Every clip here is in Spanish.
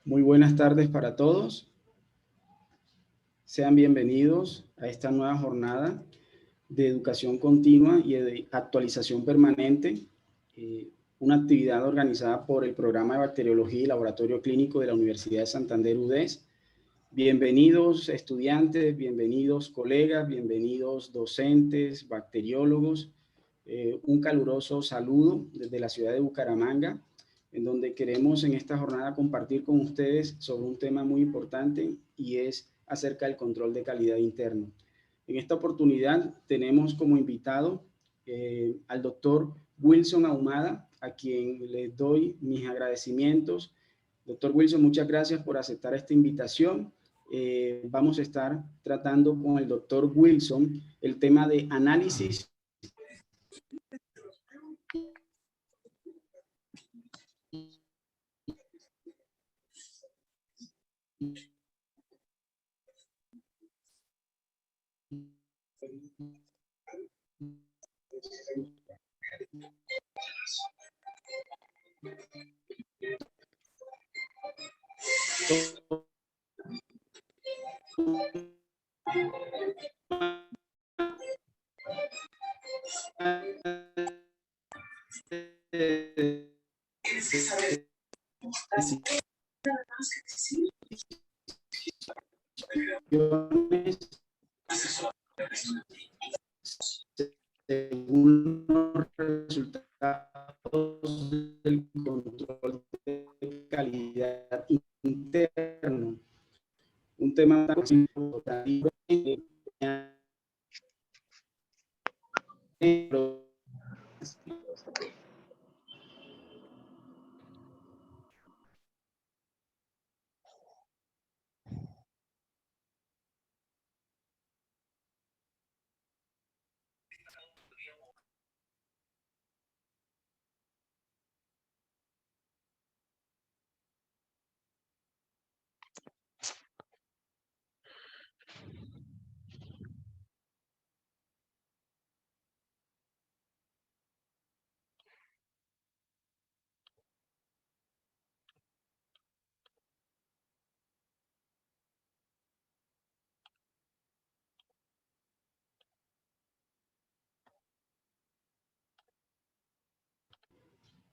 Muy buenas tardes para todos. Sean bienvenidos a esta nueva jornada de educación continua y de actualización permanente, una actividad organizada por el Programa de Bacteriología y Laboratorio Clínico de la Universidad de Santander UDES. Bienvenidos estudiantes, bienvenidos colegas, bienvenidos docentes, bacteriólogos. Un caluroso saludo desde la ciudad de Bucaramanga, en donde queremos en esta jornada compartir con ustedes sobre un tema muy importante y es acerca del control de calidad interno. En esta oportunidad tenemos como invitado al doctor Wilson Ahumada, a quien les doy mis agradecimientos. Doctor Wilson, muchas gracias por aceptar esta invitación. Vamos a estar tratando con el doctor Wilson el tema de análisis según los resultados del control de calidad interno. Un tema tan importante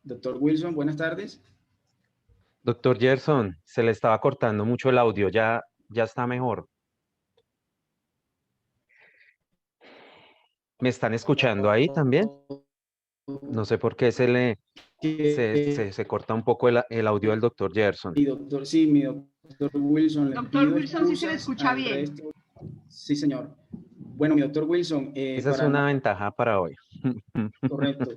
Doctor Wilson, buenas tardes. Doctor Gerson, se le estaba cortando mucho el audio, ya está mejor. ¿Me están escuchando ahí también? No sé por qué se corta un poco el audio del doctor Gerson. Mi doctor Wilson. Doctor Wilson, sí se le escucha bien. Resto. Sí, señor. Bueno, mi doctor Wilson. Esa es una ventaja para hoy. Correcto.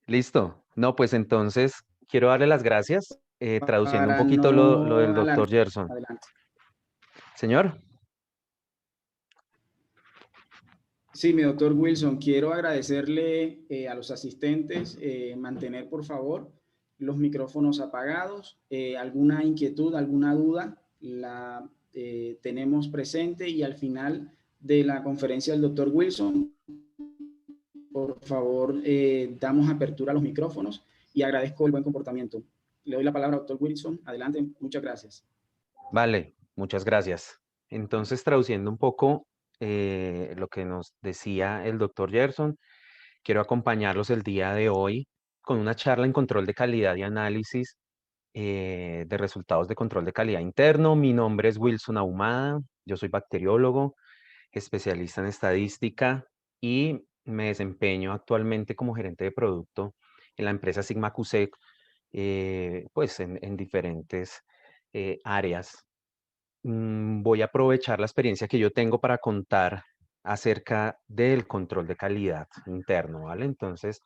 Listo. No, pues entonces quiero darle las gracias, traduciendo un poquito lo del doctor Gerson. Adelante. Señor. Sí, mi doctor Wilson, quiero agradecerle a los asistentes mantener, por favor, los micrófonos apagados. Alguna inquietud, alguna duda, la tenemos presente y al final de la conferencia del doctor Wilson, por favor, damos apertura a los micrófonos y agradezco el buen comportamiento. Le doy la palabra al doctor Wilson. Adelante, muchas gracias. Vale, muchas gracias. Entonces, traduciendo un poco lo que nos decía el doctor Gerson, quiero acompañarlos el día de hoy con una charla en control de calidad y análisis de resultados de control de calidad interno. Mi nombre es Wilson Ahumada, yo soy bacteriólogo, especialista en estadística y me desempeño actualmente como gerente de producto en la empresa Sigma QC, pues en diferentes áreas. Voy a aprovechar la experiencia que yo tengo para contar acerca del control de calidad interno, ¿vale? Entonces,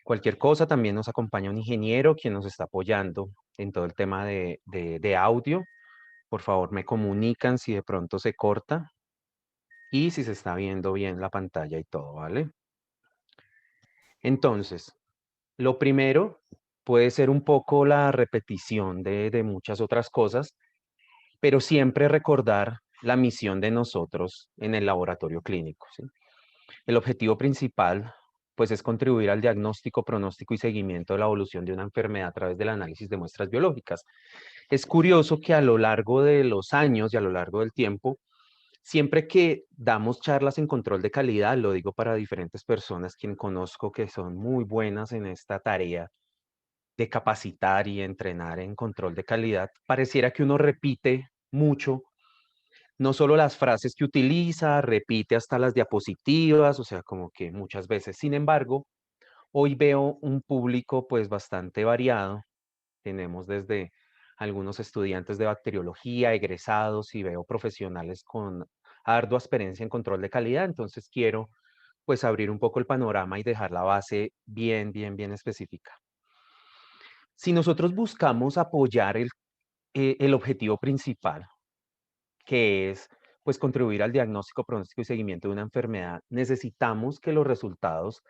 cualquier cosa, también nos acompaña un ingeniero quien nos está apoyando en todo el tema de audio. Por favor, me comunican si de pronto se corta y si se está viendo bien la pantalla y todo, ¿vale? Entonces, lo primero puede ser un poco la repetición de muchas otras cosas, pero siempre recordar la misión de nosotros en el laboratorio clínico, ¿sí? El objetivo principal pues es contribuir al diagnóstico, pronóstico y seguimiento de la evolución de una enfermedad a través del análisis de muestras biológicas. Es curioso que a lo largo de los años y a lo largo del tiempo, siempre que damos charlas en control de calidad, lo digo para diferentes personas quien conozco que son muy buenas en esta tarea de capacitar y entrenar en control de calidad, pareciera que uno repite mucho, no solo las frases que utiliza, repite hasta las diapositivas, o sea, como que muchas veces. Sin embargo, hoy veo un público pues bastante variado. Tenemos desde algunos estudiantes de bacteriología, egresados, y veo profesionales con ardua experiencia en control de calidad. Entonces quiero pues abrir un poco el panorama y dejar la base bien específica. Si nosotros buscamos apoyar el objetivo principal, que es pues contribuir al diagnóstico, pronóstico y seguimiento de una enfermedad, necesitamos que los resultados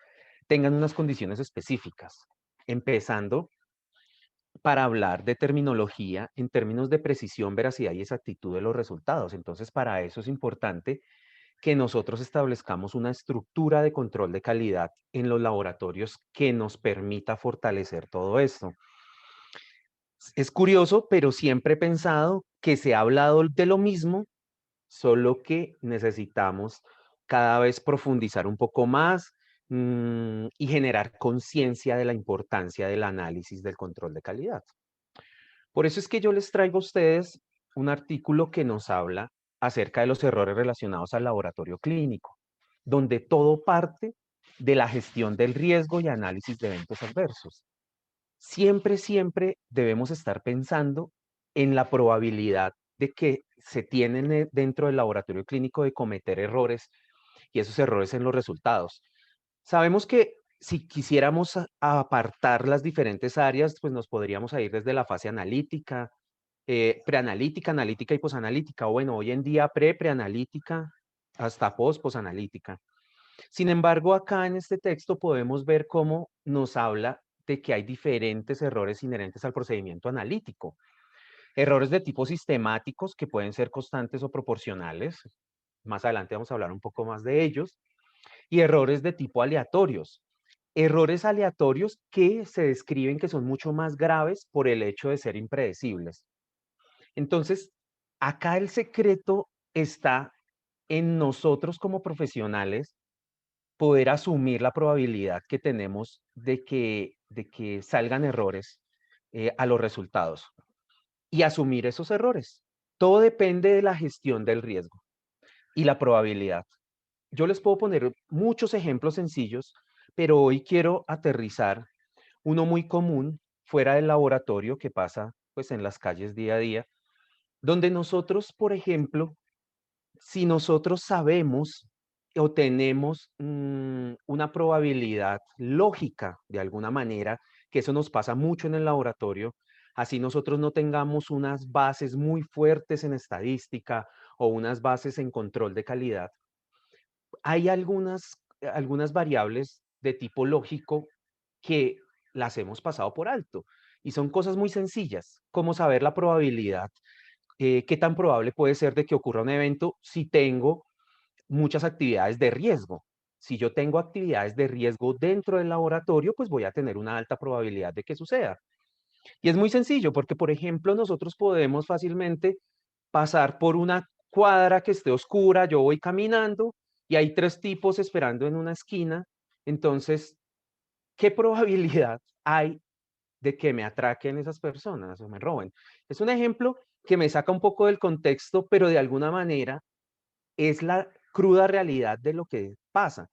tengan unas condiciones específicas, empezando para hablar de terminología en términos de precisión, veracidad y exactitud de los resultados. Entonces, para eso es importante que nosotros establezcamos una estructura de control de calidad en los laboratorios que nos permita fortalecer todo esto. Es curioso, pero siempre he pensado que se ha hablado de lo mismo, solo que necesitamos cada vez profundizar un poco más y generar conciencia de la importancia del análisis del control de calidad. Por eso es que yo les traigo a ustedes un artículo que nos habla acerca de los errores relacionados al laboratorio clínico, donde todo parte de la gestión del riesgo y análisis de eventos adversos. Siempre debemos estar pensando en la probabilidad de que se tienen dentro del laboratorio clínico de cometer errores y esos errores en los resultados. Sabemos que si quisiéramos apartar las diferentes áreas, pues nos podríamos ir desde la fase analítica, preanalítica, analítica y posanalítica. Bueno, hoy en día preanalítica hasta posanalítica. Sin embargo, acá en este texto podemos ver cómo nos habla de que hay diferentes errores inherentes al procedimiento analítico. Errores de tipo sistemáticos que pueden ser constantes o proporcionales. Más adelante vamos a hablar un poco más de ellos. Y errores de tipo aleatorios. Errores aleatorios que se describen que son mucho más graves por el hecho de ser impredecibles. Entonces, acá el secreto está en nosotros como profesionales poder asumir la probabilidad que tenemos de que salgan errores a los resultados y asumir esos errores. Todo depende de la gestión del riesgo y la probabilidad. Yo les puedo poner muchos ejemplos sencillos, pero hoy quiero aterrizar uno muy común fuera del laboratorio que pasa pues en las calles día a día, donde nosotros, por ejemplo, si nosotros sabemos o tenemos una probabilidad lógica de alguna manera, que eso nos pasa mucho en el laboratorio, así nosotros no tengamos unas bases muy fuertes en estadística o unas bases en control de calidad, hay algunas variables de tipo lógico que las hemos pasado por alto y son cosas muy sencillas, como saber la probabilidad, qué tan probable puede ser de que ocurra un evento si tengo muchas actividades de riesgo. Si yo tengo actividades de riesgo dentro del laboratorio, pues voy a tener una alta probabilidad de que suceda. Y es muy sencillo porque, por ejemplo, nosotros podemos fácilmente pasar por una cuadra que esté oscura, yo voy caminando y hay 3 tipos esperando en una esquina. Entonces, ¿qué probabilidad hay de que me atraquen esas personas o me roben? Es un ejemplo que me saca un poco del contexto, pero de alguna manera es la cruda realidad de lo que pasa.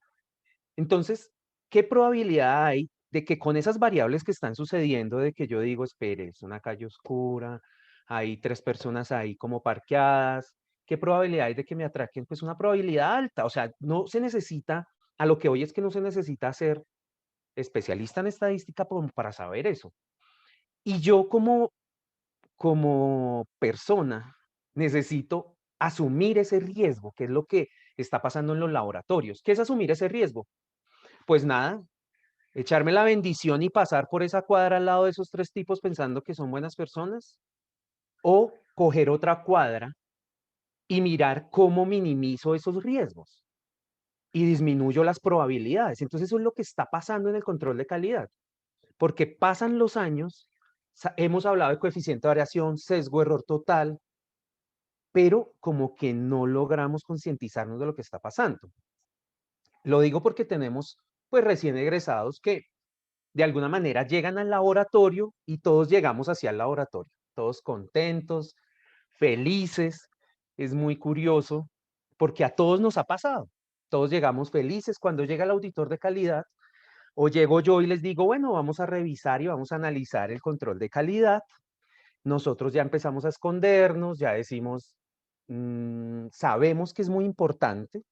Entonces, ¿qué probabilidad hay de que con esas variables que están sucediendo, de que yo digo, espere, es una calle oscura, hay 3 personas ahí como parqueadas, ¿qué probabilidad hay de que me atraquen? Pues una probabilidad alta, o sea, no se necesita, a lo que hoy es que no se necesita ser especialista en estadística para saber eso. Y yo como persona necesito asumir ese riesgo, que es lo que está pasando en los laboratorios. ¿Qué es asumir ese riesgo? Pues nada, echarme la bendición y pasar por esa cuadra al lado de esos 3 tipos pensando que son buenas personas, o coger otra cuadra y mirar cómo minimizo esos riesgos. y disminuyo las probabilidades. Entonces eso es lo que está pasando en el control de calidad, porque pasan los años, hemos hablado de coeficiente de variación, sesgo, error total, pero como que no logramos concientizarnos de lo que está pasando. Lo digo porque tenemos pues recién egresados que de alguna manera llegan al laboratorio y todos llegamos hacia el laboratorio, todos contentos, felices. Es muy curioso porque a todos nos ha pasado. Todos llegamos felices cuando llega el auditor de calidad o llego yo y les digo, bueno, vamos a revisar y vamos a analizar el control de calidad. Nosotros ya empezamos a escondernos, ya decimos, sabemos que es muy importante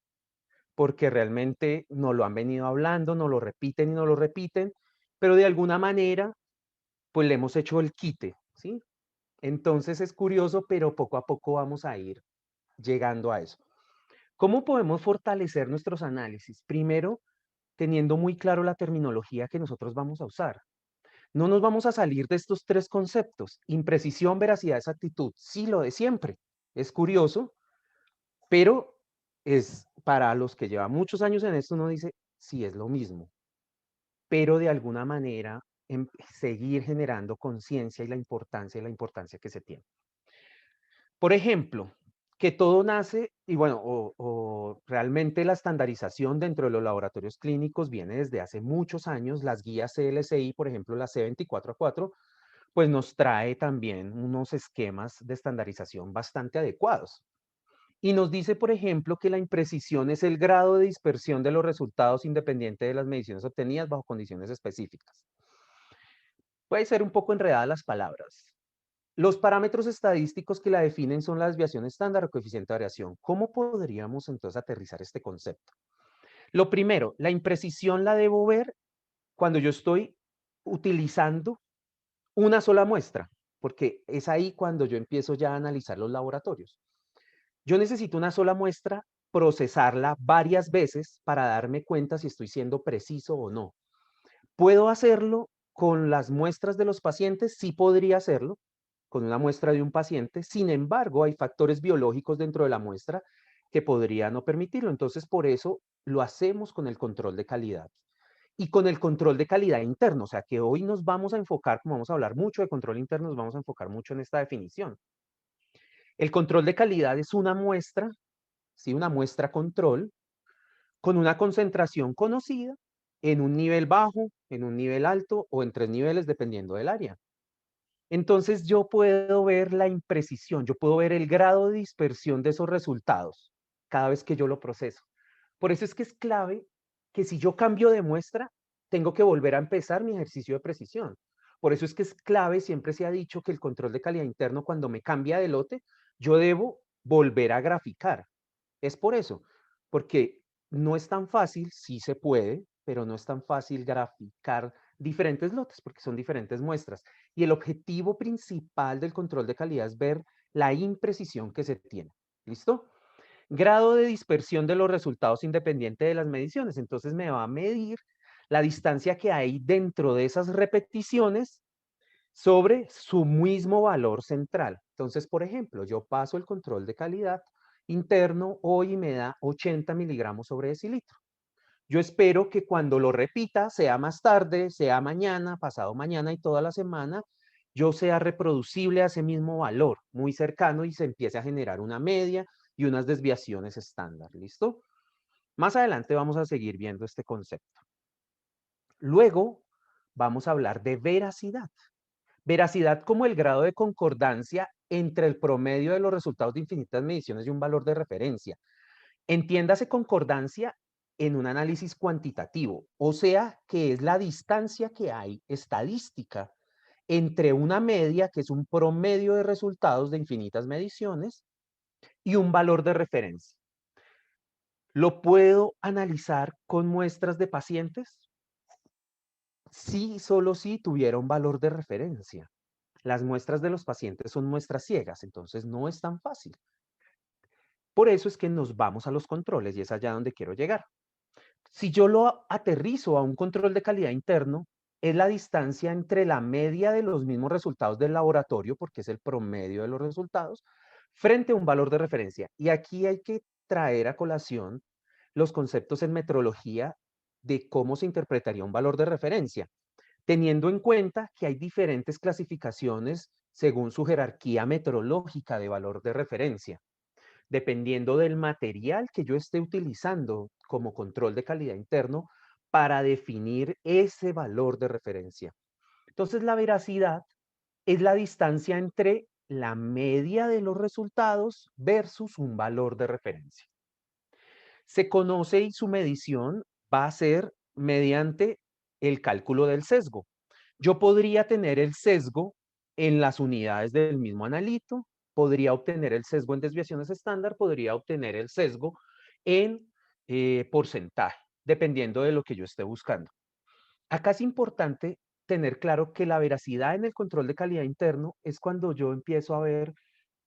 porque realmente nos lo han venido hablando, nos lo repiten y nos lo repiten, pero de alguna manera, pues le hemos hecho el quite, ¿sí? Entonces es curioso, pero poco a poco vamos a ir llegando a eso. ¿Cómo podemos fortalecer nuestros análisis? Primero, teniendo muy claro la terminología que nosotros vamos a usar. No nos vamos a salir de estos tres conceptos: imprecisión, veracidad, exactitud. Sí, lo de siempre. Es curioso, pero es para los que llevan muchos años en esto, uno dice, sí, es lo mismo. Pero de alguna manera, seguir generando conciencia y la importancia que se tiene. Por ejemplo, que todo nace, y bueno, o realmente la estandarización dentro de los laboratorios clínicos viene desde hace muchos años. Las guías CLSI, por ejemplo, la C24A4, pues nos trae también unos esquemas de estandarización bastante adecuados. Y nos dice, por ejemplo, que la imprecisión es el grado de dispersión de los resultados independiente de las mediciones obtenidas bajo condiciones específicas. Puede ser un poco enredadas las palabras. Los parámetros estadísticos que la definen son la desviación estándar o coeficiente de variación. ¿Cómo podríamos entonces aterrizar este concepto? Lo primero, la imprecisión la debo ver cuando yo estoy utilizando una sola muestra, porque es ahí cuando yo empiezo ya a analizar los laboratorios. Yo necesito una sola muestra, procesarla varias veces para darme cuenta si estoy siendo preciso o no. ¿Puedo hacerlo con las muestras de los pacientes? Sí podría hacerlo con una muestra de un paciente. Sin embargo, hay factores biológicos dentro de la muestra que podrían no permitirlo. Entonces, por eso lo hacemos con el control de calidad. Y con el control de calidad interno, o sea que hoy nos vamos a enfocar, como vamos a hablar mucho de control interno, nos vamos a enfocar mucho en esta definición. El control de calidad es una muestra, ¿sí? Una muestra control, con una concentración conocida en un nivel bajo, en un nivel alto o en 3 niveles, dependiendo del área. Entonces yo puedo ver la imprecisión, yo puedo ver el grado de dispersión de esos resultados cada vez que yo lo proceso. Por eso es que es clave que si yo cambio de muestra, tengo que volver a empezar mi ejercicio de precisión. Por eso es que es clave, siempre se ha dicho que el control de calidad interno, cuando me cambia de lote, yo debo volver a graficar. Es por eso, porque no es tan fácil, sí se puede, pero no es tan fácil graficar diferentes lotes porque son diferentes muestras. Y el objetivo principal del control de calidad es ver la imprecisión que se tiene. ¿Listo? Grado de dispersión de los resultados independiente de las mediciones. Entonces me va a medir la distancia que hay dentro de esas repeticiones sobre su mismo valor central. Entonces, por ejemplo, yo paso el control de calidad interno hoy me da 80 miligramos sobre decilitro. Yo espero que cuando lo repita, sea más tarde, sea mañana, pasado mañana y toda la semana, yo sea reproducible a ese mismo valor, muy cercano, y se empiece a generar una media y unas desviaciones estándar. ¿Listo? Más adelante vamos a seguir viendo este concepto. Luego vamos a hablar de veracidad. Veracidad como el grado de concordancia entre el promedio de los resultados de infinitas mediciones y un valor de referencia. Entiéndase concordancia en un análisis cuantitativo, o sea, que es la distancia que hay estadística entre una media, que es un promedio de resultados de infinitas mediciones, y un valor de referencia. ¿Lo puedo analizar con muestras de pacientes? Sí, solo si tuviera un valor de referencia. Las muestras de los pacientes son muestras ciegas, entonces no es tan fácil. Por eso es que nos vamos a los controles y es allá donde quiero llegar. Si yo lo aterrizo a un control de calidad interno, es la distancia entre la media de los mismos resultados del laboratorio, porque es el promedio de los resultados, frente a un valor de referencia. Y aquí hay que traer a colación los conceptos en metrología de cómo se interpretaría un valor de referencia, teniendo en cuenta que hay diferentes clasificaciones según su jerarquía metrológica de valor de referencia, dependiendo del material que yo esté utilizando como control de calidad interno para definir ese valor de referencia. Entonces, la veracidad es la distancia entre la media de los resultados versus un valor de referencia. Se conoce y su medición va a ser mediante el cálculo del sesgo. Yo podría tener el sesgo en las unidades del mismo analito, podría obtener el sesgo en desviaciones estándar, podría obtener el sesgo en porcentaje, dependiendo de lo que yo esté buscando. Acá es importante tener claro que la veracidad en el control de calidad interno es cuando yo empiezo a ver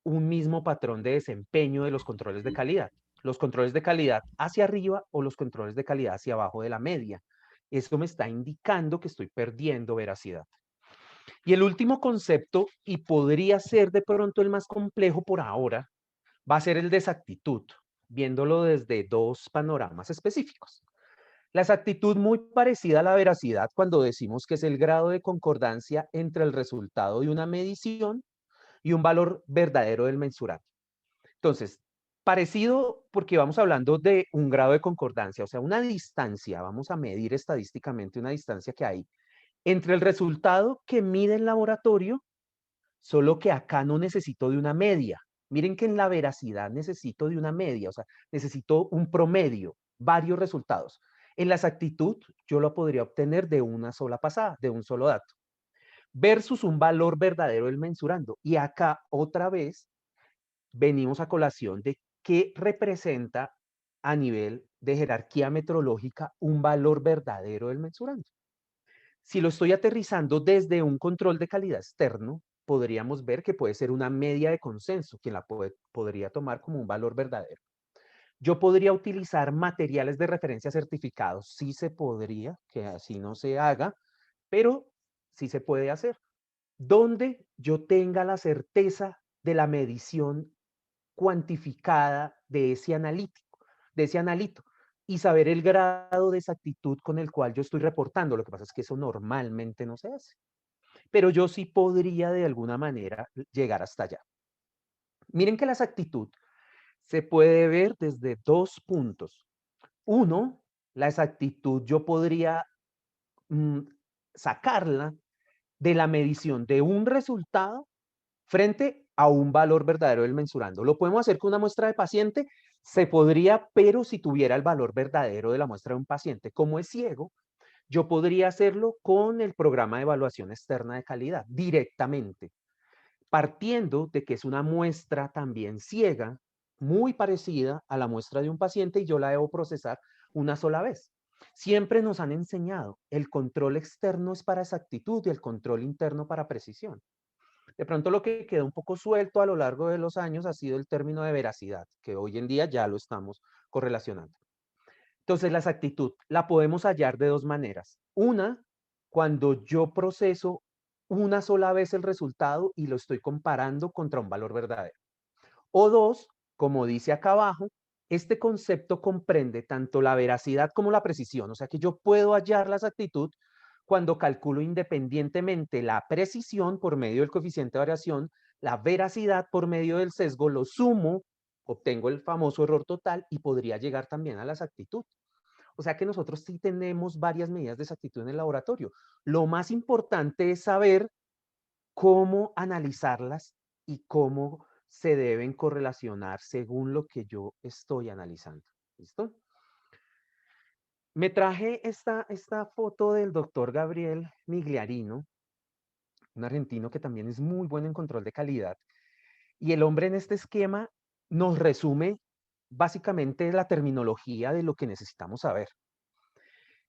un mismo patrón de desempeño de los controles de calidad. Los controles de calidad hacia arriba o los controles de calidad hacia abajo de la media. Esto me está indicando que estoy perdiendo veracidad. Y el último concepto, y podría ser de pronto el más complejo por ahora, va a ser el de exactitud, viéndolo desde dos panoramas específicos. La exactitud muy parecida a la veracidad cuando decimos que es el grado de concordancia entre el resultado de una medición y un valor verdadero del mensurado. Entonces, parecido porque vamos hablando de un grado de concordancia, o sea, una distancia, vamos a medir estadísticamente una distancia que hay entre el resultado que mide el laboratorio, solo que acá no necesito de una media. Miren que en la veracidad necesito de una media, o sea, necesito un promedio, varios resultados. En la exactitud yo lo podría obtener de una sola pasada, de un solo dato, versus un valor verdadero del mensurando. Y acá otra vez venimos a colación de qué representa a nivel de jerarquía metrológica un valor verdadero del mensurando. Si lo estoy aterrizando desde un control de calidad externo, podríamos ver que puede ser una media de consenso, quien la podría tomar como un valor verdadero. Yo podría utilizar materiales de referencia certificados, sí se podría, que así no se haga, pero sí se puede hacer, donde yo tenga la certeza de la medición cuantificada de ese analítico, de ese analito, y saber el grado de exactitud con el cual yo estoy reportando. Lo que pasa es que eso normalmente no se hace, pero yo sí podría de alguna manera llegar hasta allá. Miren que la exactitud se puede ver desde dos puntos. Uno, la exactitud yo podría sacarla de la medición de un resultado frente a un valor verdadero del mensurando. Lo podemos hacer con una muestra de paciente, se podría, pero si tuviera el valor verdadero de la muestra de un paciente, como es ciego, yo podría hacerlo con el programa de evaluación externa de calidad directamente, partiendo de que es una muestra también ciega, muy parecida a la muestra de un paciente y yo la debo procesar una sola vez. Siempre nos han enseñado, el control externo es para exactitud y el control interno para precisión. De pronto lo que quedó un poco suelto a lo largo de los años ha sido el término de veracidad, que hoy en día ya lo estamos correlacionando. Entonces, la exactitud la podemos hallar de dos maneras. Una, cuando yo proceso una sola vez el resultado y lo estoy comparando contra un valor verdadero. O dos, como dice acá abajo, este concepto comprende tanto la veracidad como la precisión. O sea que yo puedo hallar la exactitud cuando calculo independientemente la precisión por medio del coeficiente de variación, la veracidad por medio del sesgo, lo sumo, obtengo el famoso error total y podría llegar también a la exactitud. O sea que nosotros sí tenemos varias medidas de exactitud en el laboratorio. Lo más importante es saber cómo analizarlas y cómo se deben correlacionar según lo que yo estoy analizando. ¿Listo? Me traje esta foto del doctor Gabriel Migliarino, un argentino que también es muy bueno en control de calidad. Y el hombre en este esquema nos resume básicamente la terminología de lo que necesitamos saber.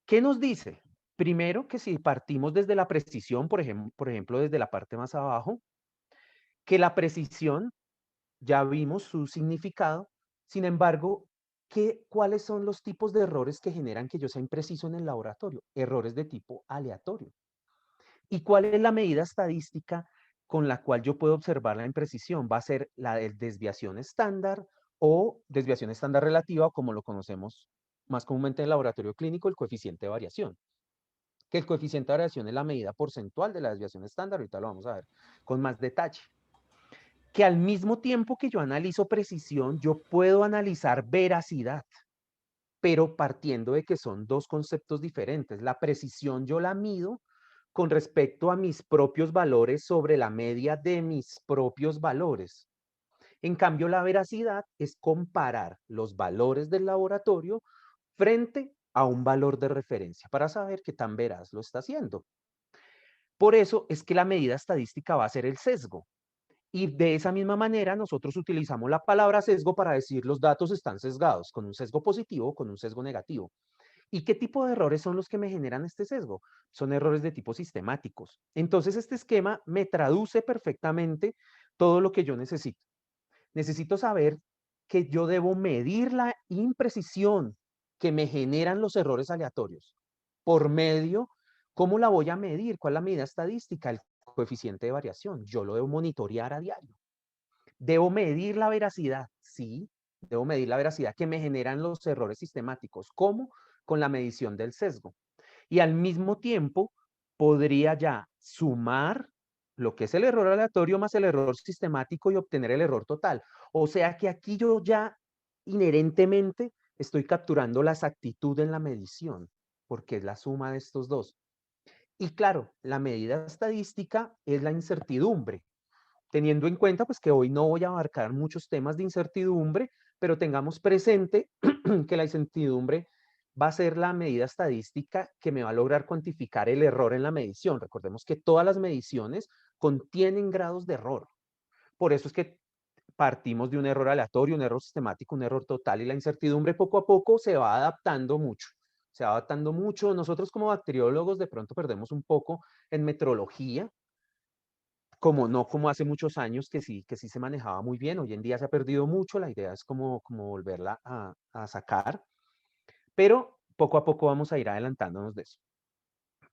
¿Qué nos dice? Primero, que si partimos desde la precisión, por ejemplo, desde la parte más abajo, que la precisión, ya vimos su significado, sin embargo, ¿cuáles son los tipos de errores que generan que yo sea impreciso en el laboratorio? Errores de tipo aleatorio. ¿Y cuál es la medida estadística con la cual yo puedo observar la imprecisión? Va a ser la de desviación estándar o desviación estándar relativa, o como lo conocemos más comúnmente en el laboratorio clínico, el coeficiente de variación. Que el coeficiente de variación es la medida porcentual de la desviación estándar, ahorita lo vamos a ver con más detalle. Que al mismo tiempo que yo analizo precisión, yo puedo analizar veracidad, pero partiendo de que son dos conceptos diferentes. La precisión yo la mido con respecto a mis propios valores sobre la media de mis propios valores. En cambio, la veracidad es comparar los valores del laboratorio frente a un valor de referencia para saber qué tan veraz lo está haciendo. Por eso es que la medida estadística va a ser el sesgo. Y de esa misma manera nosotros utilizamos la palabra sesgo para decir los datos están sesgados, con un sesgo positivo o con un sesgo negativo. ¿Y qué tipo de errores son los que me generan este sesgo? Son errores de tipo sistemáticos. Entonces este esquema me traduce perfectamente todo lo que yo necesito. Necesito saber que yo debo medir la imprecisión que me generan los errores aleatorios. Por medio, ¿cómo la voy a medir? ¿Cuál es la medida estadística? El coeficiente de variación. Yo lo debo monitorear a diario. Debo medir la veracidad. Sí, debo medir la veracidad que me generan los errores sistemáticos. ¿Cómo? Con la medición del sesgo. Y al mismo tiempo, podría ya sumar lo que es el error aleatorio más el error sistemático y obtener el error total. O sea que aquí yo ya inherentemente estoy capturando la exactitud en la medición, porque es la suma de estos dos. Y claro, la medida estadística es la incertidumbre, teniendo en cuenta pues que hoy no voy a abarcar muchos temas de incertidumbre, pero tengamos presente que la incertidumbre va a ser la medida estadística que me va a lograr cuantificar el error en la medición. Recordemos que todas las mediciones contienen grados de error. Por eso es que partimos de un error aleatorio, un error sistemático, un error total, y la incertidumbre poco a poco se va adaptando mucho. Se va adaptando mucho. Nosotros como bacteriólogos de pronto perdemos un poco en metrología, como hace muchos años que sí se manejaba muy bien. Hoy en día se ha perdido mucho, la idea es como volverla a sacar, pero poco a poco vamos a ir adelantándonos de eso.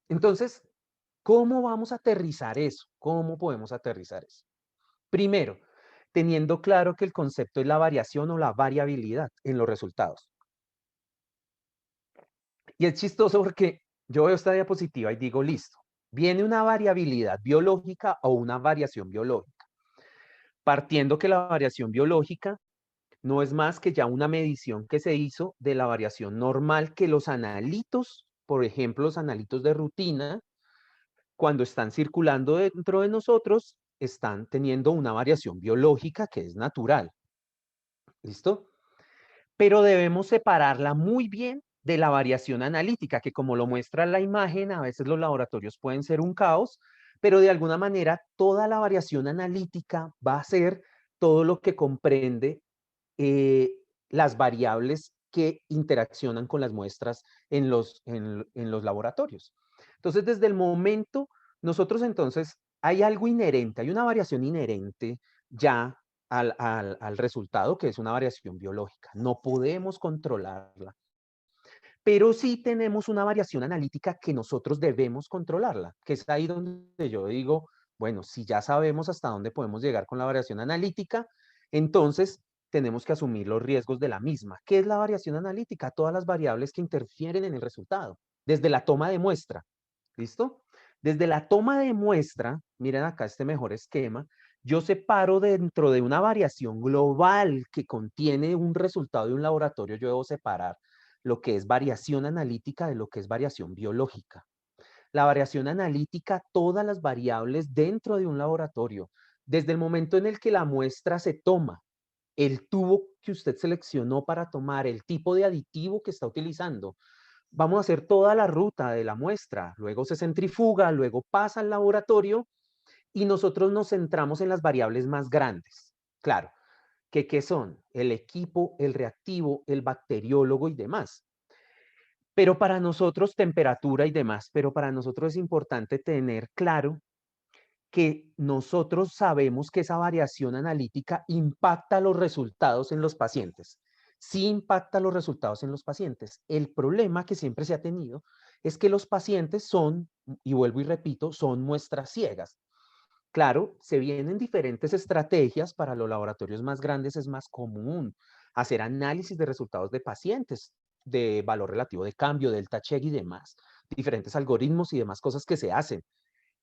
Entonces, ¿cómo vamos a aterrizar eso? ¿Cómo podemos aterrizar eso? Primero, teniendo claro que el concepto es la variación o la variabilidad en los resultados. Y es chistoso porque yo veo esta diapositiva y digo, listo, viene una variabilidad biológica o una variación biológica. Partiendo que la variación biológica no es más que ya una medición que se hizo de la variación normal que los analitos, por ejemplo, los analitos de rutina, cuando están circulando dentro de nosotros, están teniendo una variación biológica que es natural. ¿Listo? Pero debemos separarla muy bien de la variación analítica, que como lo muestra la imagen, a veces los laboratorios pueden ser un caos, pero de alguna manera toda la variación analítica va a ser todo lo que comprende las variables que interaccionan con las muestras en los laboratorios. Entonces, desde el momento, nosotros entonces, hay algo inherente, hay una variación inherente ya al resultado, que es una variación biológica. No podemos controlarla, pero sí tenemos una variación analítica que nosotros debemos controlarla, que es ahí donde yo digo, bueno, si ya sabemos hasta dónde podemos llegar con la variación analítica, entonces tenemos que asumir los riesgos de la misma. ¿Qué es la variación analítica? Todas las variables que interfieren en el resultado, desde la toma de muestra. ¿Listo? Desde la toma de muestra, miren acá este mejor esquema, yo separo dentro de una variación global que contiene un resultado de un laboratorio, yo debo separar lo que es variación analítica de lo que es variación biológica. La variación analítica, todas las variables dentro de un laboratorio, desde el momento en el que la muestra se toma, el tubo que usted seleccionó para tomar, el tipo de aditivo que está utilizando. Vamos a hacer toda la ruta de la muestra, luego se centrifuga, luego pasa al laboratorio y nosotros nos centramos en las variables más grandes. Claro, ¿qué son? El equipo, el reactivo, el bacteriólogo y demás. Pero para nosotros, temperatura y demás, pero para nosotros es importante tener claro que nosotros sabemos que esa variación analítica impacta los resultados en los pacientes. Sí impacta los resultados en los pacientes. El problema que siempre se ha tenido es que los pacientes son, y vuelvo y repito, son muestras ciegas. Claro, se vienen diferentes estrategias. Para los laboratorios más grandes es más común hacer análisis de resultados de pacientes. de valor relativo de cambio, delta check y demás, diferentes algoritmos y demás cosas que se hacen.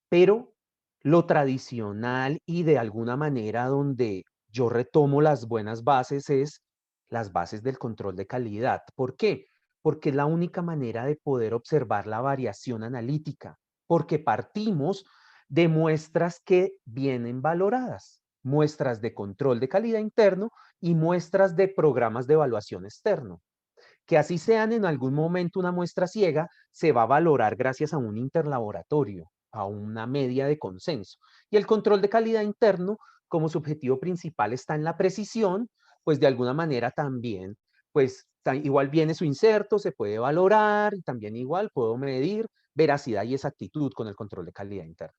Pero lo tradicional y de alguna manera donde yo retomo las buenas bases es las bases del control de calidad. ¿Por qué? Porque es la única manera de poder observar la variación analítica, porque partimos de muestras que vienen valoradas, muestras de control de calidad interno y muestras de programas de evaluación externo. Que así sean en algún momento una muestra ciega, se va a valorar gracias a un interlaboratorio, a una media de consenso. Y el control de calidad interno, como su objetivo principal está en la precisión, pues de alguna manera también, pues igual viene su inserto, se puede valorar y también igual puedo medir veracidad y exactitud con el control de calidad interno.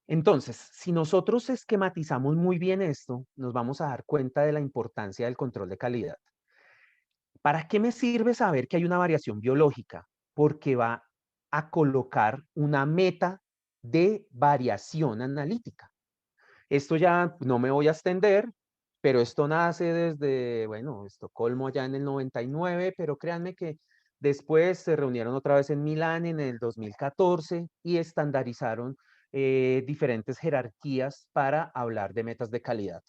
Entonces, si nosotros esquematizamos muy bien esto, nos vamos a dar cuenta de la importancia del control de calidad. ¿Para qué me sirve saber que hay una variación biológica? Porque va a colocar una meta de variación analítica. Esto ya no me voy a extender, pero esto nace desde, bueno, Estocolmo ya en el 99, pero créanme que después se reunieron otra vez en Milán en el 2014 y estandarizaron diferentes jerarquías para hablar de metas de calidad.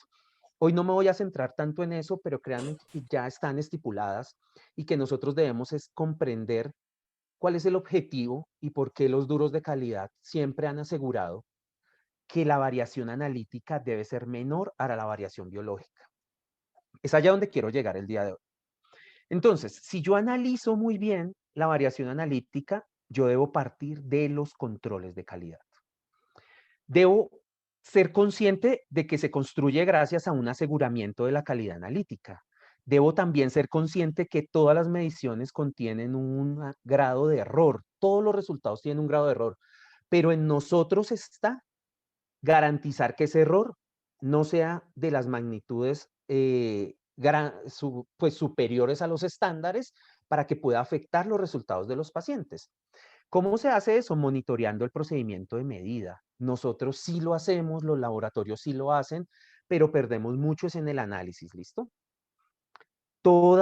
Hoy no me voy a centrar tanto en eso, pero créanme que ya están estipuladas y que nosotros debemos es comprender cuál es el objetivo y por qué los duros de calidad siempre han asegurado que la variación analítica debe ser menor a la variación biológica. Es allá donde quiero llegar el día de hoy. Entonces, si yo analizo muy bien la variación analítica, yo debo partir de los controles de calidad. Debo ser consciente de que se construye gracias a un aseguramiento de la calidad analítica. Debo también ser consciente que todas las mediciones contienen un grado de error. Todos los resultados tienen un grado de error. Pero en nosotros está garantizar que ese error no sea de las magnitudes pues superiores a los estándares para que pueda afectar los resultados de los pacientes. ¿Cómo se hace eso? Monitoreando el procedimiento de medida. Nosotros sí lo hacemos, los laboratorios sí lo hacen, pero perdemos mucho en el análisis, ¿listo? Todo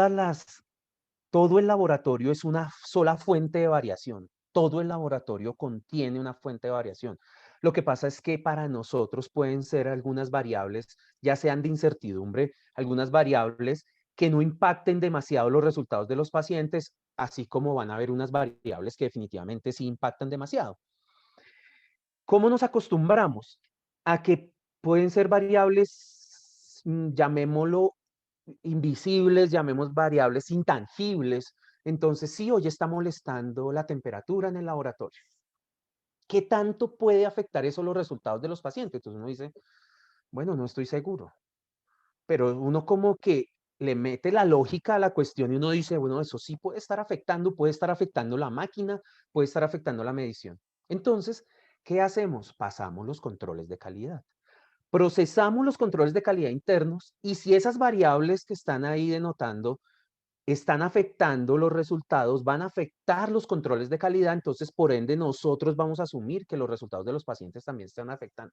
el laboratorio es una sola fuente de variación. Todo el laboratorio contiene una fuente de variación. Lo que pasa es que para nosotros pueden ser algunas variables, ya sean de incertidumbre, algunas variables que no impacten demasiado los resultados de los pacientes, así como van a haber unas variables que definitivamente sí impactan demasiado. ¿Cómo nos acostumbramos? A que pueden ser variables, llamémoslo invisibles, llamemos variables intangibles. Entonces, sí, hoy está molestando la temperatura en el laboratorio. ¿Qué tanto puede afectar eso los resultados de los pacientes? Entonces uno dice, bueno, no estoy seguro. Pero uno como que le mete la lógica a la cuestión y uno dice, bueno, eso sí puede estar afectando la máquina, puede estar afectando la medición. Entonces, ¿qué hacemos? Pasamos los controles de calidad. Procesamos los controles de calidad internos y si esas variables que están ahí denotando están afectando los resultados, van a afectar los controles de calidad, entonces por ende nosotros vamos a asumir que los resultados de los pacientes también están afectando.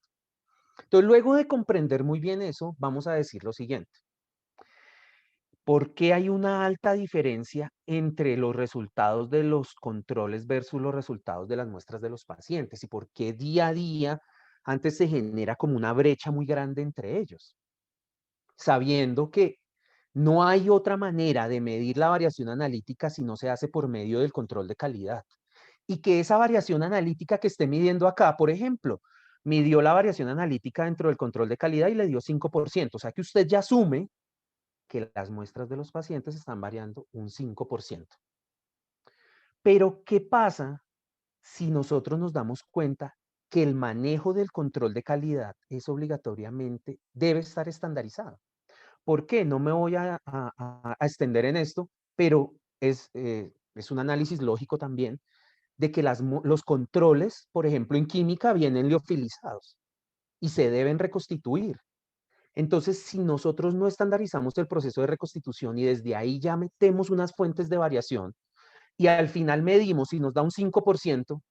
Entonces luego de comprender muy bien eso, vamos a decir lo siguiente. ¿Por qué hay una alta diferencia entre los resultados de los controles versus los resultados de las muestras de los pacientes? ¿Y por qué día a día antes se genera como una brecha muy grande entre ellos? Sabiendo que no hay otra manera de medir la variación analítica si no se hace por medio del control de calidad. Y que esa variación analítica que esté midiendo acá, por ejemplo, midió la variación analítica dentro del control de calidad y le dio 5%. O sea que usted ya asume que las muestras de los pacientes están variando un 5%. Pero, ¿qué pasa si nosotros nos damos cuenta que el manejo del control de calidad es obligatoriamente, debe estar estandarizado? ¿Por qué? No me voy a extender en esto, pero es un análisis lógico también de que los controles, por ejemplo, en química vienen liofilizados y se deben reconstituir. Entonces, si nosotros no estandarizamos el proceso de reconstitución y desde ahí ya metemos unas fuentes de variación y al final medimos y nos da un 5%,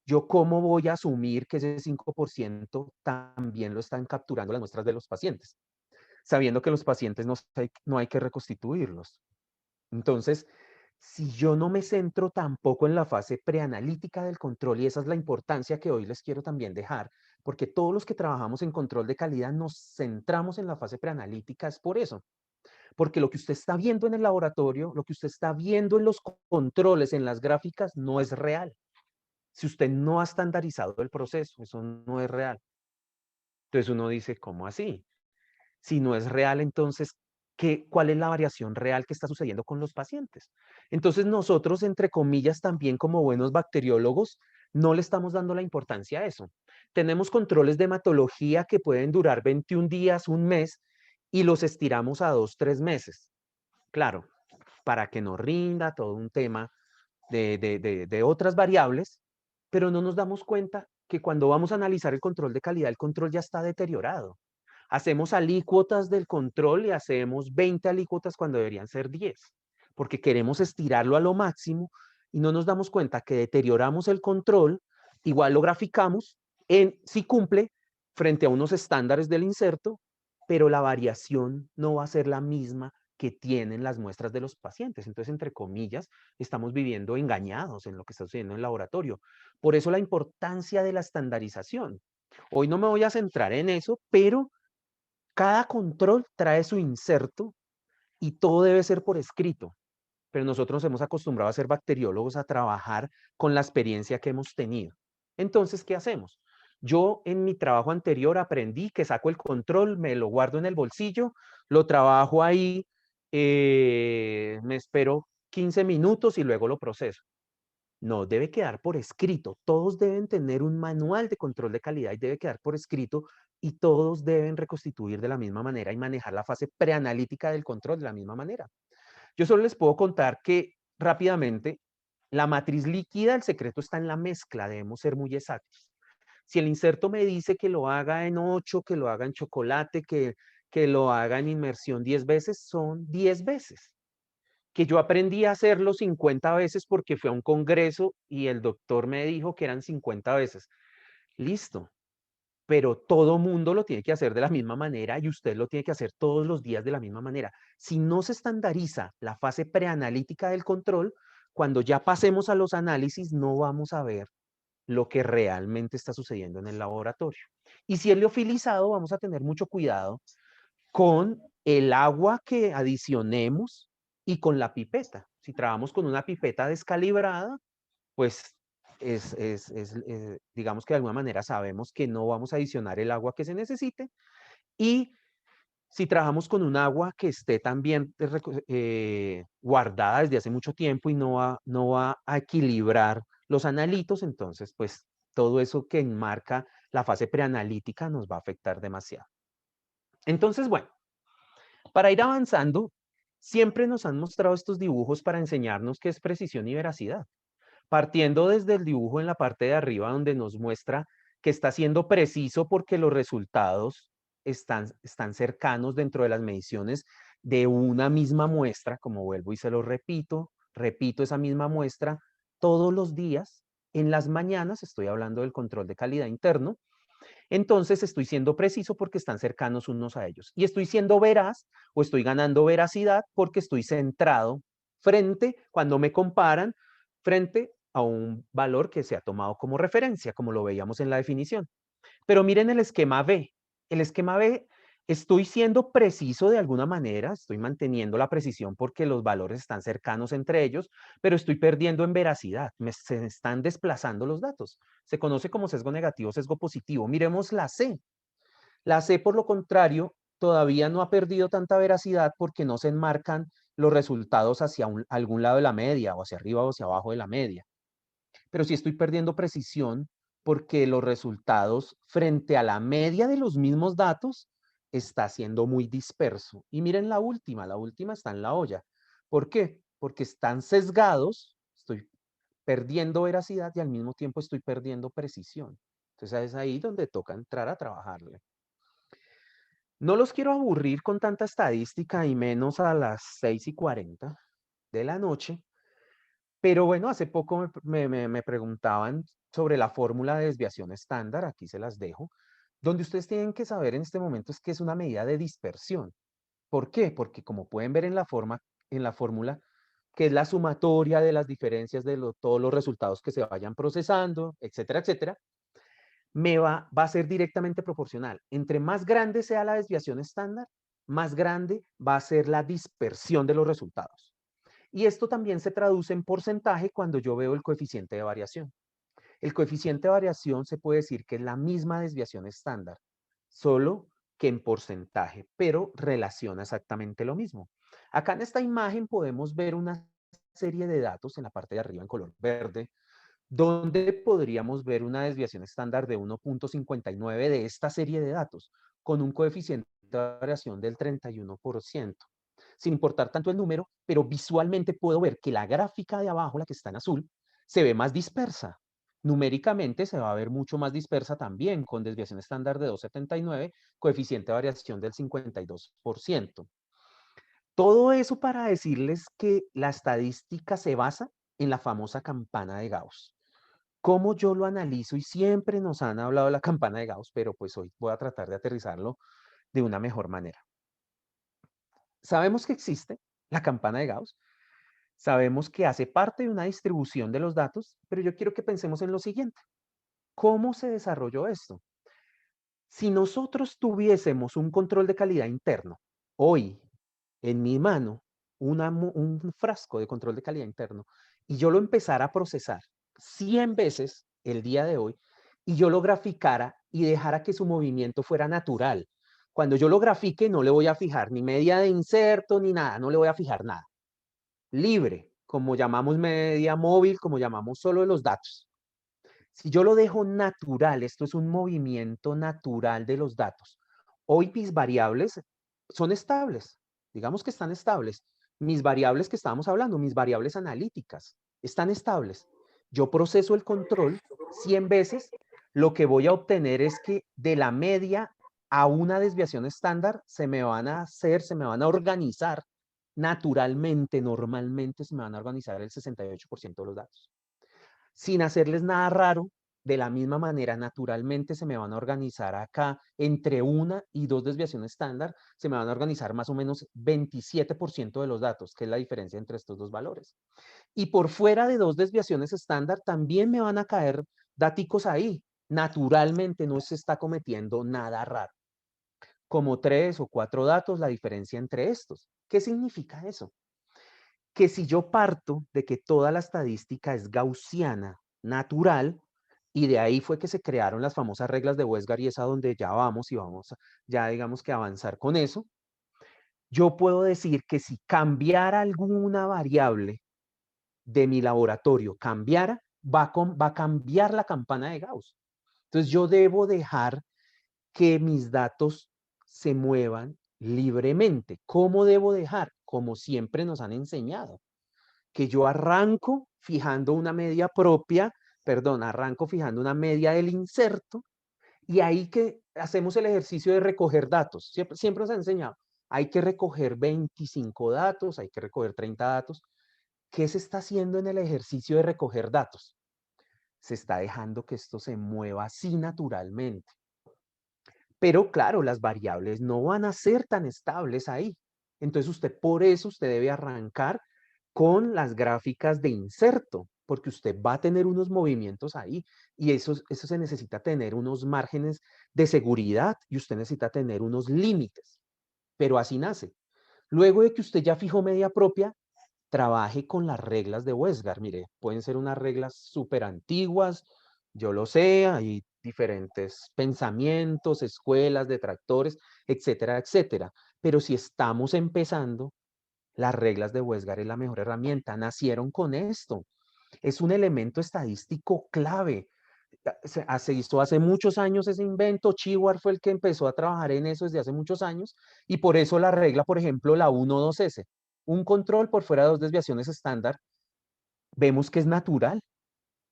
¿yo cómo voy a asumir que ese 5% también lo están capturando las muestras de los pacientes? Sabiendo que los pacientes no hay que reconstituirlos. Entonces, si yo no me centro tampoco en la fase preanalítica del control, y esa es la importancia que hoy les quiero también dejar, porque todos los que trabajamos en control de calidad nos centramos en la fase preanalítica, es por eso. Porque lo que usted está viendo en el laboratorio, lo que usted está viendo en los controles, en las gráficas, no es real. Si usted no ha estandarizado el proceso, eso no es real. Entonces uno dice, ¿cómo así? Si no es real, entonces, ¿cuál es la variación real que está sucediendo con los pacientes? Entonces nosotros, entre comillas, también como buenos bacteriólogos, no le estamos dando la importancia a eso. Tenemos controles de hematología que pueden durar 21 días, un mes, y los estiramos a 2, 3 meses. Claro, para que nos rinda todo un tema de otras variables, pero no nos damos cuenta que cuando vamos a analizar el control de calidad, el control ya está deteriorado. Hacemos alícuotas del control y hacemos 20 alícuotas cuando deberían ser 10, porque queremos estirarlo a lo máximo y no nos damos cuenta que deterioramos el control, igual lo graficamos, si cumple frente a unos estándares del inserto, pero la variación no va a ser la misma que tienen las muestras de los pacientes. Entonces, entre comillas, estamos viviendo engañados en lo que está sucediendo en el laboratorio. Por eso la importancia de la estandarización. Hoy no me voy a centrar en eso, pero cada control trae su inserto y todo debe ser por escrito. Pero nosotros nos hemos acostumbrado a ser bacteriólogos, a trabajar con la experiencia que hemos tenido. Entonces, ¿qué hacemos? Yo en mi trabajo anterior aprendí que saco el control, me lo guardo en el bolsillo, lo trabajo ahí, me espero 15 minutos y luego lo proceso. No, debe quedar por escrito. Todos deben tener un manual de control de calidad y debe quedar por escrito y todos deben reconstituir de la misma manera y manejar la fase preanalítica del control de la misma manera. Yo solo les puedo contar que rápidamente la matriz líquida, el secreto está en la mezcla, debemos ser muy exactos. Si el inserto me dice que lo haga en 8, que lo haga en chocolate, que lo haga en inmersión 10 veces, son 10 veces. Que yo aprendí a hacerlo 50 veces porque fui a un congreso y el doctor me dijo que eran 50 veces. Listo, pero todo mundo lo tiene que hacer de la misma manera y usted lo tiene que hacer todos los días de la misma manera. Si no se estandariza la fase preanalítica del control, cuando ya pasemos a los análisis, no vamos a ver lo que realmente está sucediendo en el laboratorio. Y si es liofilizado, vamos a tener mucho cuidado con el agua que adicionemos y con la pipeta. Si trabajamos con una pipeta descalibrada, pues digamos que de alguna manera sabemos que no vamos a adicionar el agua que se necesite. Y si trabajamos con un agua que esté también guardada desde hace mucho tiempo y no va a equilibrar los analitos, entonces pues todo eso que enmarca la fase preanalítica nos va a afectar demasiado. Entonces, bueno, para ir avanzando, siempre nos han mostrado estos dibujos para enseñarnos qué es precisión y veracidad. Partiendo desde el dibujo en la parte de arriba donde nos muestra que está siendo preciso porque los resultados están cercanos dentro de las mediciones de una misma muestra, como vuelvo y se lo repito esa misma muestra todos los días, en las mañanas, estoy hablando del control de calidad interno, entonces estoy siendo preciso porque están cercanos unos a ellos. Y estoy siendo veraz o estoy ganando veracidad porque estoy centrado cuando me comparan, frente a un valor que se ha tomado como referencia, como lo veíamos en la definición. Pero miren el esquema B. El esquema B, estoy siendo preciso de alguna manera, estoy manteniendo la precisión porque los valores están cercanos entre ellos, pero estoy perdiendo en veracidad, se están desplazando los datos. Se conoce como sesgo negativo, sesgo positivo. Miremos la C. La C, por lo contrario, todavía no ha perdido tanta veracidad porque no se enmarcan los resultados hacia algún lado de la media, o hacia arriba o hacia abajo de la media. Pero sí estoy perdiendo precisión porque los resultados frente a la media de los mismos datos está siendo muy disperso. Y miren la última está en la olla. ¿Por qué? Porque están sesgados, estoy perdiendo veracidad y al mismo tiempo estoy perdiendo precisión. Entonces es ahí donde toca entrar a trabajarle. No los quiero aburrir con tanta estadística y menos a las 6:40 de la noche, pero bueno, hace poco me preguntaban sobre la fórmula de desviación estándar, aquí se las dejo, donde ustedes tienen que saber en este momento es que es una medida de dispersión. ¿Por qué? Porque como pueden ver en la fórmula, que es la sumatoria de las diferencias de todos los resultados que se vayan procesando, etcétera, etcétera, va a ser directamente proporcional. Entre más grande sea la desviación estándar, más grande va a ser la dispersión de los resultados. Y esto también se traduce en porcentaje cuando yo veo el coeficiente de variación. El coeficiente de variación se puede decir que es la misma desviación estándar, solo que en porcentaje, pero relaciona exactamente lo mismo. Acá en esta imagen podemos ver una serie de datos en la parte de arriba en color verde, donde podríamos ver una desviación estándar de 1.59 de esta serie de datos, con un coeficiente de variación del 31%. Sin importar tanto el número, pero visualmente puedo ver que la gráfica de abajo, la que está en azul, se ve más dispersa. Numéricamente se va a ver mucho más dispersa también, con desviación estándar de 2.79, coeficiente de variación del 52%. Todo eso para decirles que la estadística se basa en la famosa campana de Gauss. ¿Cómo yo lo analizo? Y siempre nos han hablado de la campana de Gauss, pero pues hoy voy a tratar de aterrizarlo de una mejor manera. Sabemos que existe la campana de Gauss, sabemos que hace parte de una distribución de los datos, pero yo quiero que pensemos en lo siguiente. ¿Cómo se desarrolló esto? Si nosotros tuviésemos un control de calidad interno, hoy en mi mano, un frasco de control de calidad interno, y yo lo empezara a procesar 100 veces el día de hoy, y yo lo graficara y dejara que su movimiento fuera natural. Cuando yo lo grafique, no le voy a fijar ni media de inserto ni nada, no le voy a fijar nada. Libre, como llamamos media móvil, como llamamos solo de los datos. Si yo lo dejo natural, esto es un movimiento natural de los datos. Hoy mis variables son estables, digamos que están estables. Mis variables que estábamos hablando, mis variables analíticas, están estables. Yo proceso el control 100 veces, lo que voy a obtener es que de la media a una desviación estándar se me van a organizar naturalmente, normalmente se me van a organizar el 68% de los datos. Sin hacerles nada raro, de la misma manera, naturalmente se me van a organizar acá entre una y dos desviaciones estándar, se me van a organizar más o menos 27% de los datos, que es la diferencia entre estos dos valores. Y por fuera de dos desviaciones estándar, también me van a caer daticos ahí. Naturalmente no se está cometiendo nada raro. Como 3 o 4 datos, la diferencia entre estos. ¿Qué significa eso? Que si yo parto de que toda la estadística es gaussiana, natural, y de ahí fue que se crearon las famosas reglas de Westgard y es a donde ya vamos y vamos ya digamos que avanzar con eso, yo puedo decir que si cambiara alguna variable de mi laboratorio, va a cambiar la campana de Gauss. Entonces yo debo dejar que mis datos se muevan libremente. ¿Cómo debo dejar? Como siempre nos han enseñado, que yo arranco fijando una media propia, arranco fijando una media del inserto, y ahí que hacemos el ejercicio de recoger datos. Siempre nos han enseñado, hay que recoger 25 datos, hay que recoger 30 datos. ¿Qué se está haciendo en el ejercicio de recoger datos? Se está dejando que esto se mueva así naturalmente. Pero claro, las variables no van a ser tan estables ahí. Entonces por eso usted debe arrancar con las gráficas de inserto, porque usted va a tener unos movimientos ahí y eso se necesita tener unos márgenes de seguridad y usted necesita tener unos límites, pero así nace. Luego de que usted ya fijó media propia, trabaje con las reglas de Westgard. Mire, pueden ser unas reglas súper antiguas, yo lo sé, hay diferentes pensamientos, escuelas, detractores, etcétera, etcétera. Pero si estamos empezando, las reglas de Westgard es la mejor herramienta. Nacieron con esto. Es un elemento estadístico clave. Se hizo hace muchos años ese invento. Shewhart fue el que empezó a trabajar en eso desde hace muchos años. Y por eso la regla, por ejemplo, la 1-2S, un control por fuera de dos desviaciones estándar, vemos que es natural.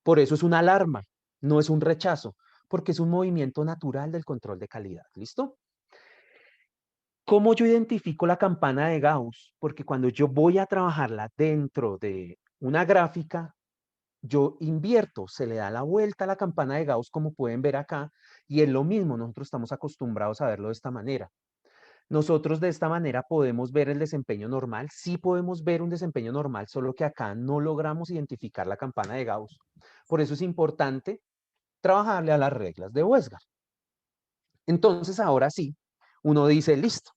Por eso es una alarma, no es un rechazo, porque es un movimiento natural del control de calidad. ¿Listo? ¿Cómo yo identifico la campana de Gauss? Porque cuando yo voy a trabajarla dentro de una gráfica, yo invierto, se le da la vuelta a la campana de Gauss, como pueden ver acá, y es lo mismo, nosotros estamos acostumbrados a verlo de esta manera. Nosotros de esta manera podemos ver el desempeño normal. Sí podemos ver un desempeño normal, solo que acá no logramos identificar la campana de Gauss. Por eso es importante trabajarle a las reglas de Westgard. Entonces, ahora sí, uno dice, listo,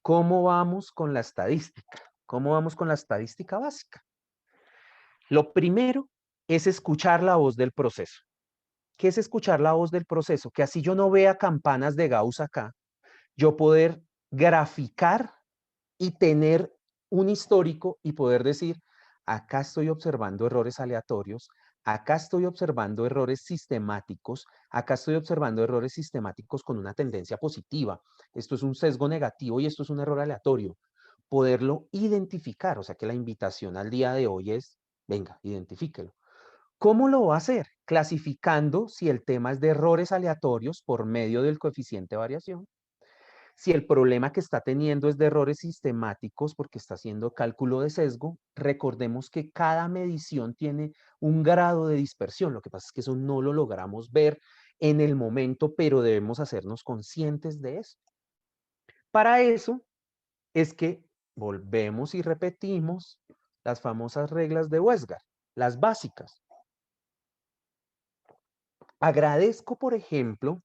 ¿cómo vamos con la estadística? ¿Cómo vamos con la estadística básica? Lo primero es escuchar la voz del proceso. ¿Qué es escuchar la voz del proceso? Que así yo no vea campanas de Gauss acá, yo poder graficar y tener un histórico y poder decir, acá estoy observando errores aleatorios, acá estoy observando errores sistemáticos, acá estoy observando errores sistemáticos con una tendencia positiva. Esto es un sesgo negativo y esto es un error aleatorio. Poderlo identificar, o sea que la invitación al día de hoy es, venga, identifíquelo. ¿Cómo lo va a hacer? Clasificando si el tema es de errores aleatorios por medio del coeficiente de variación. Si el problema que está teniendo es de errores sistemáticos porque está haciendo cálculo de sesgo, recordemos que cada medición tiene un grado de dispersión. Lo que pasa es que eso no lo logramos ver en el momento, pero debemos hacernos conscientes de eso. Para eso es que volvemos y repetimos las famosas reglas de Westgard, las básicas. Agradezco, por ejemplo,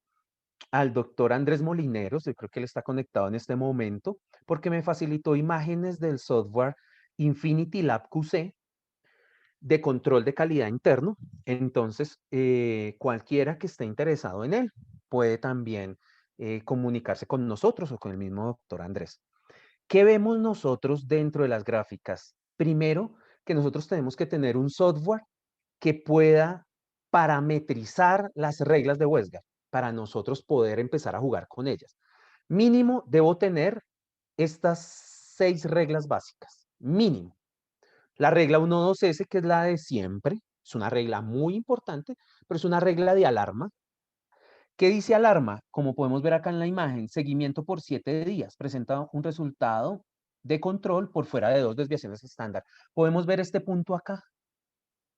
al doctor Andrés Molineros, yo creo que él está conectado en este momento, porque me facilitó imágenes del software Infinity Lab QC de control de calidad interno. Entonces, cualquiera que esté interesado en él puede también comunicarse con nosotros o con el mismo doctor Andrés. ¿Qué vemos nosotros dentro de las gráficas? Primero, que nosotros tenemos que tener un software que pueda parametrizar las reglas de Westgard para nosotros poder empezar a jugar con ellas. Mínimo debo tener estas 6 reglas básicas, mínimo. La regla 1.2s, que es la de siempre, es una regla muy importante, pero es una regla de alarma. ¿Qué dice alarma? Como podemos ver acá en la imagen, seguimiento por 7 días, presenta un resultado de control por fuera de 2 desviaciones estándar. Podemos ver este punto acá,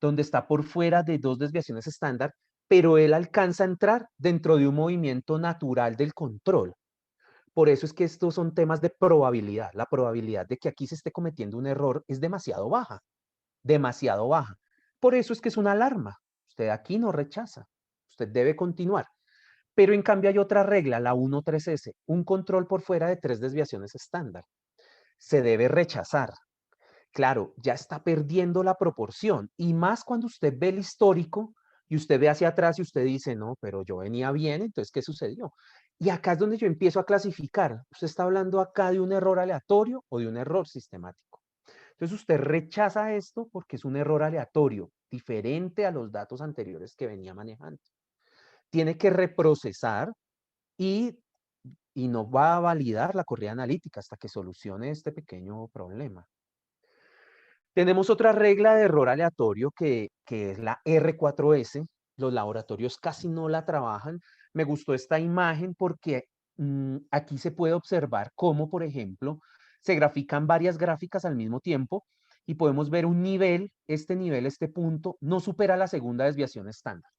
donde está por fuera de 2 desviaciones estándar, pero él alcanza a entrar dentro de un movimiento natural del control. Por eso es que estos son temas de probabilidad. La probabilidad de que aquí se esté cometiendo un error es demasiado baja, demasiado baja. Por eso es que es una alarma. Usted aquí no rechaza, usted debe continuar. Pero en cambio hay otra regla, la 1.3s, un control por fuera de 3 desviaciones estándar. Se debe rechazar. Claro, ya está perdiendo la proporción. Y más cuando usted ve el histórico y usted ve hacia atrás y usted dice, no, pero yo venía bien, entonces, ¿qué sucedió? Y acá es donde yo empiezo a clasificar. Usted está hablando acá de un error aleatorio o de un error sistemático. Entonces usted rechaza esto porque es un error aleatorio, diferente a los datos anteriores que venía manejando. Tiene que reprocesar y no va a validar la corrida analítica hasta que solucione este pequeño problema. Tenemos otra regla de error aleatorio que es la R4S. Los laboratorios casi no la trabajan. Me gustó esta imagen porque aquí se puede observar cómo, por ejemplo, se grafican varias gráficas al mismo tiempo y podemos ver un nivel, este punto, no supera la segunda desviación estándar.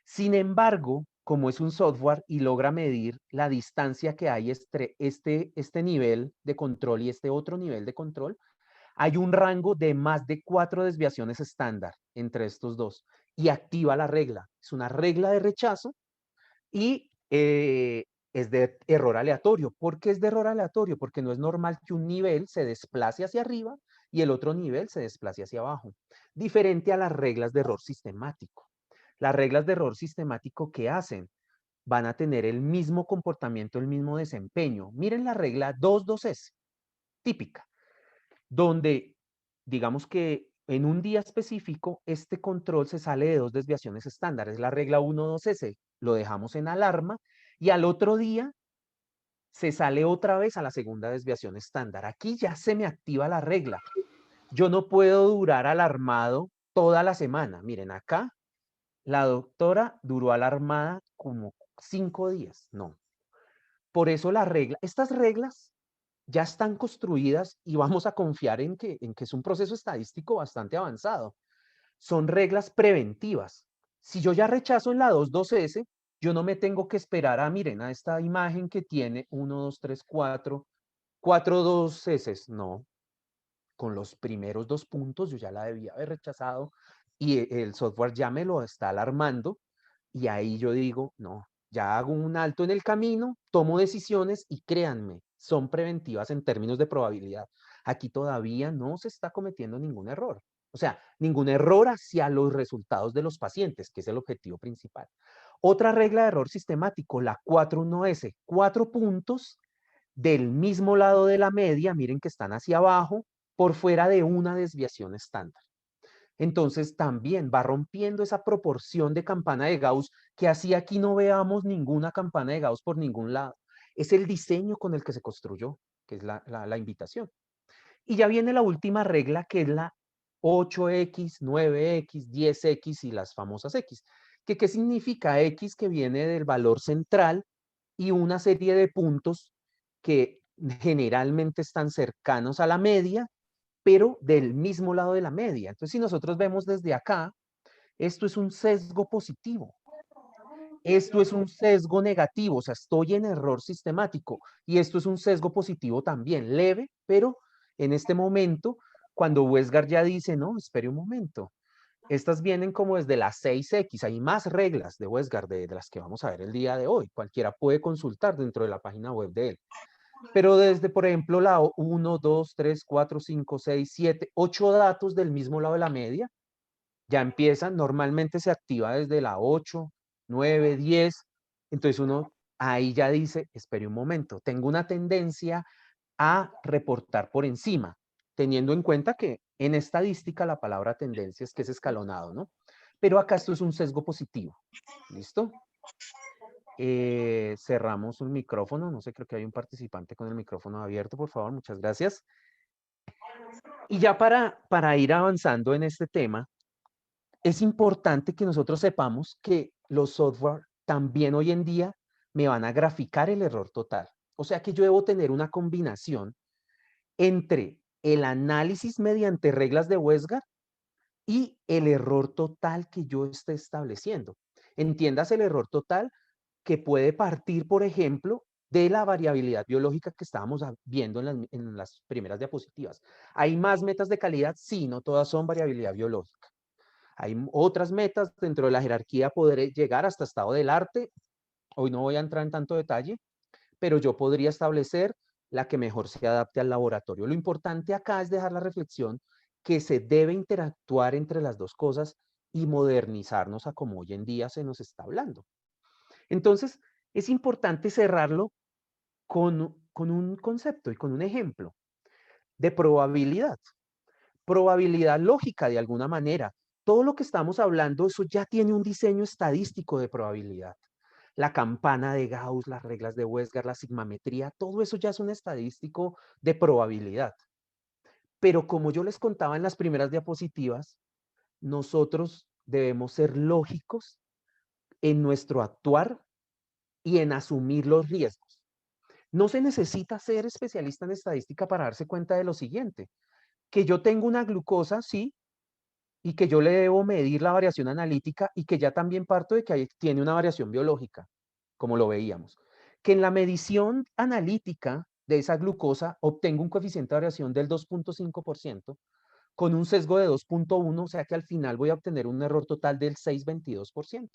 Sin embargo, como es un software y logra medir la distancia que hay entre este nivel de control y este otro nivel de control, hay un rango de más de 4 desviaciones estándar entre estos dos y activa la regla. Es una regla de rechazo y es de error aleatorio. ¿Por qué es de error aleatorio? Porque no es normal que un nivel se desplace hacia arriba y el otro nivel se desplace hacia abajo. Diferente a las reglas de error sistemático. Las reglas de error sistemático, ¿qué hacen? Van a tener el mismo comportamiento, el mismo desempeño. Miren la regla 2.2s, típica, donde digamos que en un día específico este control se sale de 2 desviaciones estándar. Es la regla 1.2s, lo dejamos en alarma y al otro día se sale otra vez a la segunda desviación estándar. Aquí ya se me activa la regla. Yo no puedo durar alarmado toda la semana. Miren, acá la doctora duró alarmada como 5 días. No. Por eso estas reglas ya están construidas y vamos a confiar en que es un proceso estadístico bastante avanzado. Son reglas preventivas. Si yo ya rechazo en la 2.2s, Yo no me tengo que esperar a, miren, a esta imagen que tiene 1, 2, 3, 4, 4, 2 heces. No, con los primeros 2 puntos yo ya la debía haber rechazado y el software ya me lo está alarmando y ahí yo digo, no, ya hago un alto en el camino, tomo decisiones y créanme, son preventivas en términos de probabilidad. Aquí todavía no se está cometiendo ningún error. O sea, ningún error hacia los resultados de los pacientes, que es el objetivo principal. Otra regla de error sistemático, la 4-1S, 4 puntos del mismo lado de la media, miren que están hacia abajo, por fuera de una desviación estándar. Entonces también va rompiendo esa proporción de campana de Gauss, que así aquí no veamos ninguna campana de Gauss por ningún lado. Es el diseño con el que se construyó, que es la invitación. Y ya viene la última regla, que es la 8X, 9X, 10X y las famosas X. ¿Qué significa X? Que viene del valor central y una serie de puntos que generalmente están cercanos a la media, pero del mismo lado de la media. Entonces, si nosotros vemos desde acá, esto es un sesgo positivo. Esto es un sesgo negativo, o sea, estoy en error sistemático. Y esto es un sesgo positivo también, leve, pero en este momento, cuando Westgard ya dice, no, espere un momento, estas vienen como desde las 6X, hay más reglas de Westgard de las que vamos a ver el día de hoy. Cualquiera puede consultar dentro de la página web de él. Pero desde, por ejemplo, la 1, 2, 3, 4, 5, 6, 7, 8 datos del mismo lado de la media, ya empiezan, normalmente se activa desde la 8, 9, 10, entonces uno ahí ya dice, espere un momento, tengo una tendencia a reportar por encima, teniendo en cuenta que en estadística la palabra tendencia es que es escalonado, ¿no? Pero acá esto es un sesgo positivo, ¿listo? Cerramos un micrófono, no sé, creo que hay un participante con el micrófono abierto, por favor, muchas gracias. Y ya para ir avanzando en este tema, es importante que nosotros sepamos que los software también hoy en día me van a graficar el error total. O sea que yo debo tener una combinación entre el análisis mediante reglas de Westgard y el error total que yo esté estableciendo. Entiendas el error total que puede partir, por ejemplo, de la variabilidad biológica que estábamos viendo en las primeras diapositivas. ¿Hay más metas de calidad? Sí, no todas son variabilidad biológica. Hay otras metas dentro de la jerarquía, poder llegar hasta estado del arte. Hoy no voy a entrar en tanto detalle, pero yo podría establecer la que mejor se adapte al laboratorio. Lo importante acá es dejar la reflexión que se debe interactuar entre las dos cosas y modernizarnos a como hoy en día se nos está hablando. Entonces, es importante cerrarlo con un concepto y con un ejemplo de probabilidad. Probabilidad lógica de alguna manera. Todo lo que estamos hablando, eso ya tiene un diseño estadístico de probabilidad. La campana de Gauss, las reglas de Westgard, la sigmametría, todo eso ya es un estadístico de probabilidad. Pero como yo les contaba en las primeras diapositivas, nosotros debemos ser lógicos en nuestro actuar y en asumir los riesgos. No se necesita ser especialista en estadística para darse cuenta de lo siguiente, que yo tengo una glucosa, sí, y que yo le debo medir la variación analítica y que ya también parto de que tiene una variación biológica, como lo veíamos. Que en la medición analítica de esa glucosa obtengo un coeficiente de variación del 2.5% con un sesgo de 2.1, o sea que al final voy a obtener un error total del 6.22%.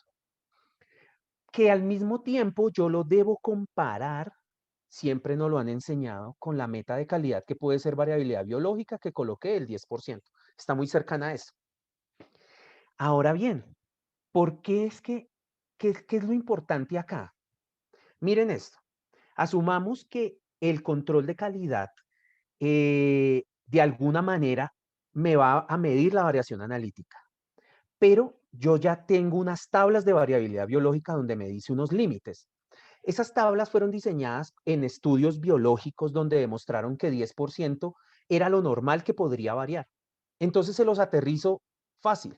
Que al mismo tiempo yo lo debo comparar, siempre nos lo han enseñado, con la meta de calidad que puede ser variabilidad biológica que coloqué el 10%. Está muy cercana a eso. Ahora bien, ¿por qué es qué es lo importante acá? Miren esto. Asumamos que el control de calidad de alguna manera me va a medir la variación analítica, pero yo ya tengo unas tablas de variabilidad biológica donde me dice unos límites. Esas tablas fueron diseñadas en estudios biológicos donde demostraron que 10% era lo normal que podría variar. Entonces se los aterrizo fácil.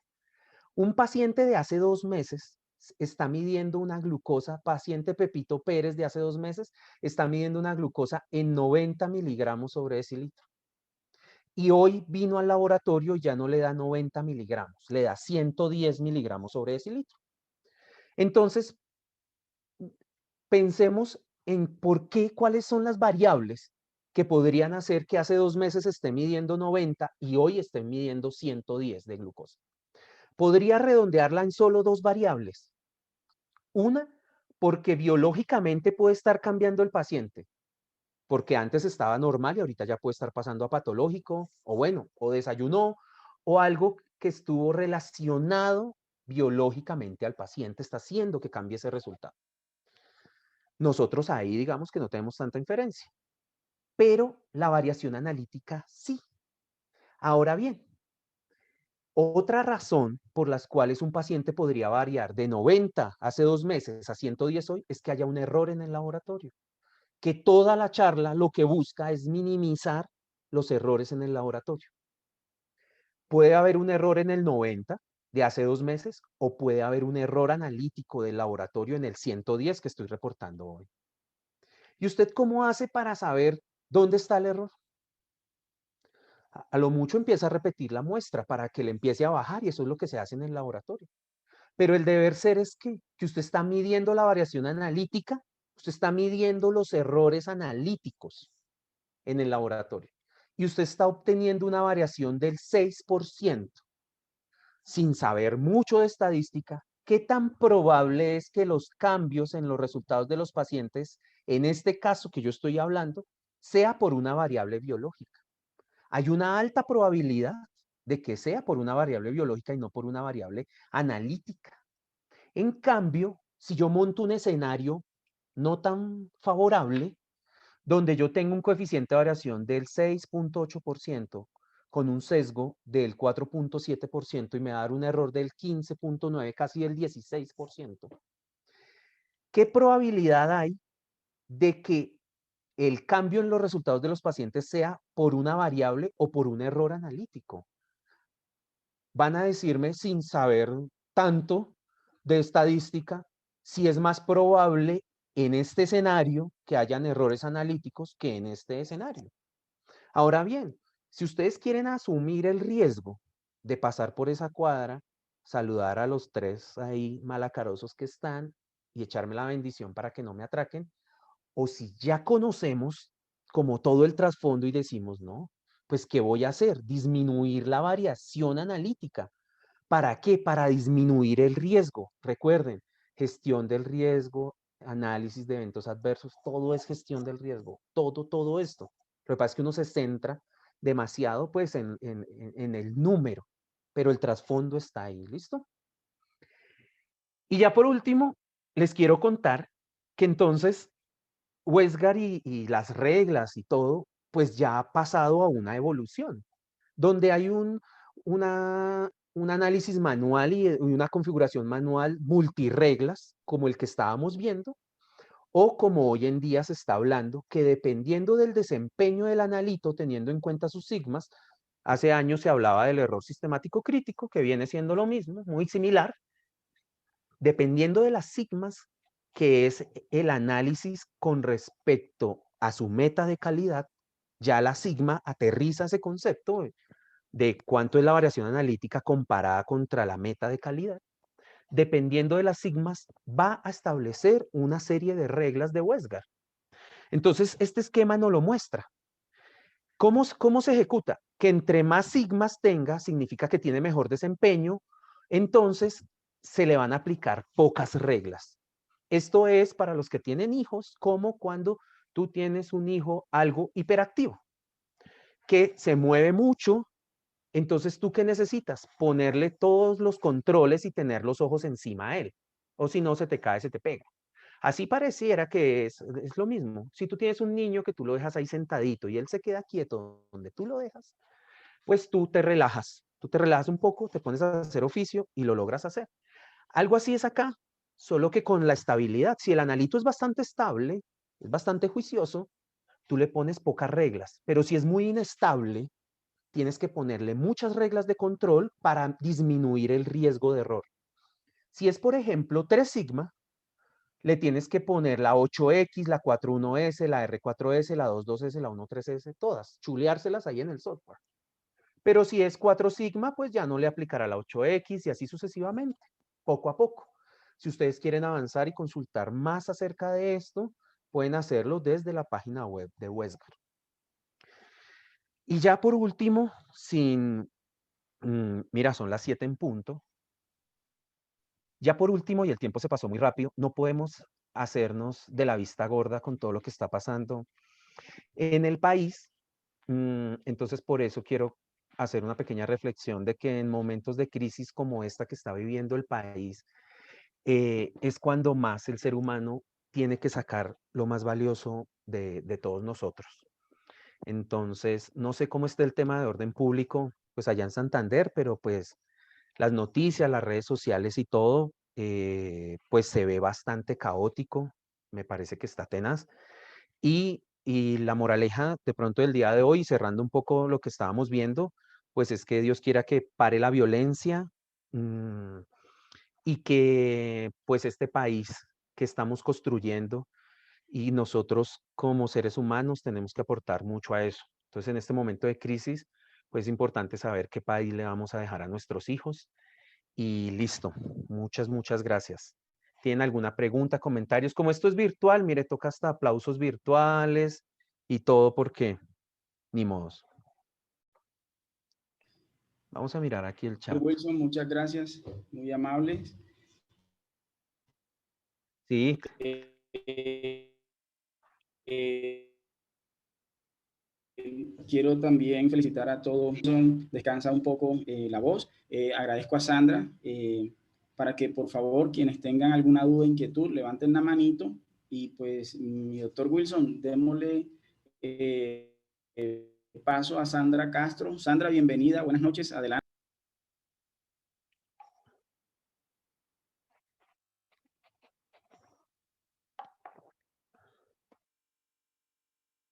Un paciente de hace 2 meses está midiendo una glucosa, paciente Pepito Pérez de hace 2 meses, está midiendo una glucosa en 90 miligramos sobre decilitro. Y hoy vino al laboratorio y ya no le da 90 miligramos, le da 110 miligramos sobre decilitro. Entonces, pensemos en por qué, cuáles son las variables que podrían hacer que hace 2 meses esté midiendo 90 y hoy esté midiendo 110 de glucosa. Podría redondearla en solo 2 variables. Una, porque biológicamente puede estar cambiando el paciente, porque antes estaba normal y ahorita ya puede estar pasando a patológico, o bueno, o desayunó, o algo que estuvo relacionado biológicamente al paciente está haciendo que cambie ese resultado. Nosotros ahí digamos que no tenemos tanta inferencia, pero la variación analítica sí. Ahora bien, otra razón por las cuales un paciente podría variar de 90 hace 2 meses a 110 hoy es que haya un error en el laboratorio. Que toda la charla lo que busca es minimizar los errores en el laboratorio. Puede haber un error en el 90 de hace 2 meses o puede haber un error analítico del laboratorio en el 110 que estoy reportando hoy. ¿Y usted cómo hace para saber dónde está el error? A lo mucho empieza a repetir la muestra para que le empiece a bajar y eso es lo que se hace en el laboratorio. Pero el deber ser es que usted está midiendo la variación analítica, usted está midiendo los errores analíticos en el laboratorio y usted está obteniendo una variación del 6%. Sin saber mucho de estadística, ¿qué tan probable es que los cambios en los resultados de los pacientes, en este caso que yo estoy hablando, sea por una variable biológica? Hay una alta probabilidad de que sea por una variable biológica y no por una variable analítica. En cambio, si yo monto un escenario no tan favorable, donde yo tengo un coeficiente de variación del 6.8% con un sesgo del 4.7% y me va a dar un error del 15.9%, casi del 16%. ¿Qué probabilidad hay de que el cambio en los resultados de los pacientes sea por una variable o por un error analítico? Van a decirme, sin saber tanto de estadística, si es más probable en este escenario que hayan errores analíticos que en este escenario. Ahora bien, si ustedes quieren asumir el riesgo de pasar por esa cuadra, saludar a los 3 ahí malacarosos que están y echarme la bendición para que no me atraquen, o si ya conocemos como todo el trasfondo y decimos, no, pues ¿qué voy a hacer? Disminuir la variación analítica. ¿Para qué? Para disminuir el riesgo. Recuerden, gestión del riesgo, análisis de eventos adversos, todo es gestión del riesgo, todo esto. Lo que pasa es que uno se centra demasiado pues en el número, pero el trasfondo está ahí, ¿listo? Y ya por último, les quiero contar que entonces Westgar y las reglas y todo, pues ya ha pasado a una evolución, donde hay un análisis manual y una configuración manual multireglas, como el que estábamos viendo, o como hoy en día se está hablando, que dependiendo del desempeño del analito, teniendo en cuenta sus sigmas, hace años se hablaba del error sistemático crítico, que viene siendo lo mismo, muy similar, dependiendo de las sigmas, que es el análisis con respecto a su meta de calidad, ya la sigma aterriza ese concepto de cuánto es la variación analítica comparada contra la meta de calidad. Dependiendo de las sigmas, va a establecer una serie de reglas de Westgar. Entonces, este esquema nos lo muestra. ¿Cómo se ejecuta? Que entre más sigmas tenga, significa que tiene mejor desempeño, entonces se le van a aplicar pocas reglas. Esto es para los que tienen hijos, como cuando tú tienes un hijo algo hiperactivo, que se mueve mucho. Entonces, ¿tú qué necesitas? Ponerle todos los controles y tener los ojos encima a él. O si no, se te cae, se te pega. Así pareciera que es lo mismo. Si tú tienes un niño que tú lo dejas ahí sentadito y él se queda quieto donde tú lo dejas, pues tú te relajas. Tú te relajas un poco, te pones a hacer oficio y lo logras hacer. Algo así es acá, solo que con la estabilidad. Si el analito es bastante estable, es bastante juicioso, tú le pones pocas reglas. Pero si es muy inestable, tienes que ponerle muchas reglas de control para disminuir el riesgo de error. Si es, por ejemplo, 3 sigma, le tienes que poner la 8X, la 41S, la R4S, la 22S, la 13S, todas, chuleárselas ahí en el software. Pero si es 4 sigma, pues ya no le aplicará la 8X y así sucesivamente, poco a poco. Si ustedes quieren avanzar y consultar más acerca de esto, pueden hacerlo desde la página web de Westgar. Y ya por último, mira, son las 7 en punto. Ya por último, y el tiempo se pasó muy rápido, no podemos hacernos de la vista gorda con todo lo que está pasando en el país. Entonces, por eso quiero hacer una pequeña reflexión de que en momentos de crisis como esta que está viviendo el país, es cuando más el ser humano tiene que sacar lo más valioso de todos nosotros. Entonces, no sé cómo está el tema de orden público, pues allá en Santander, pero pues las noticias, las redes sociales y todo, pues se ve bastante caótico, me parece que está tenaz. Y la moraleja de pronto del día de hoy, cerrando un poco lo que estábamos viendo, pues es que Dios quiera que pare la violencia, y que pues este país que estamos construyendo y nosotros como seres humanos tenemos que aportar mucho a eso. Entonces, en este momento de crisis, pues es importante saber qué país le vamos a dejar a nuestros hijos. Y listo. Muchas gracias. ¿Tienen alguna pregunta, comentarios? Como esto es virtual, mire, toca hasta aplausos virtuales y todo porque ni modos. Vamos a mirar aquí el chat. Wilson, muchas gracias, muy amables. Sí. Quiero también felicitar a todos. Descansa un poco la voz. Agradezco a Sandra para que por favor quienes tengan alguna duda, inquietud, levanten la manito y pues mi doctor Wilson, démosle paso a Sandra Castro. Sandra, bienvenida, buenas noches, adelante.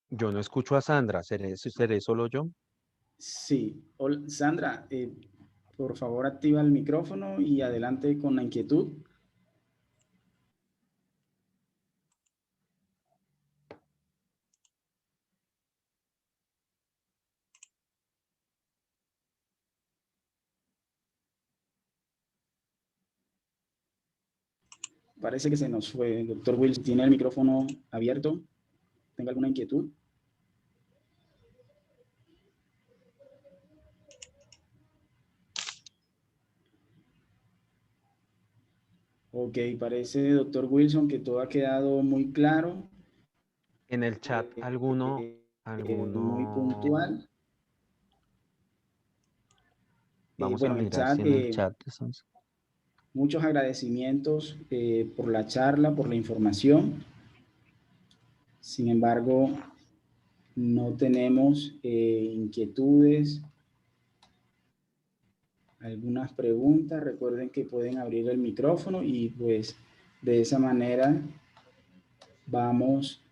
Yo no escucho a Sandra, ¿seré solo yo? Sí, Sandra, por favor activa el micrófono y adelante con la inquietud. Parece que se nos fue. Doctor Wilson, ¿tiene el micrófono abierto? ¿Tenga alguna inquietud? Ok, parece, doctor Wilson, que todo ha quedado muy claro. En el chat, alguno. Muy puntual. Vamos a Bueno, el mirar chat, si en el chat. muchos agradecimientos por la charla, por la información. Sin embargo, no tenemos inquietudes, algunas preguntas. Recuerden que pueden abrir el micrófono y pues de esa manera vamos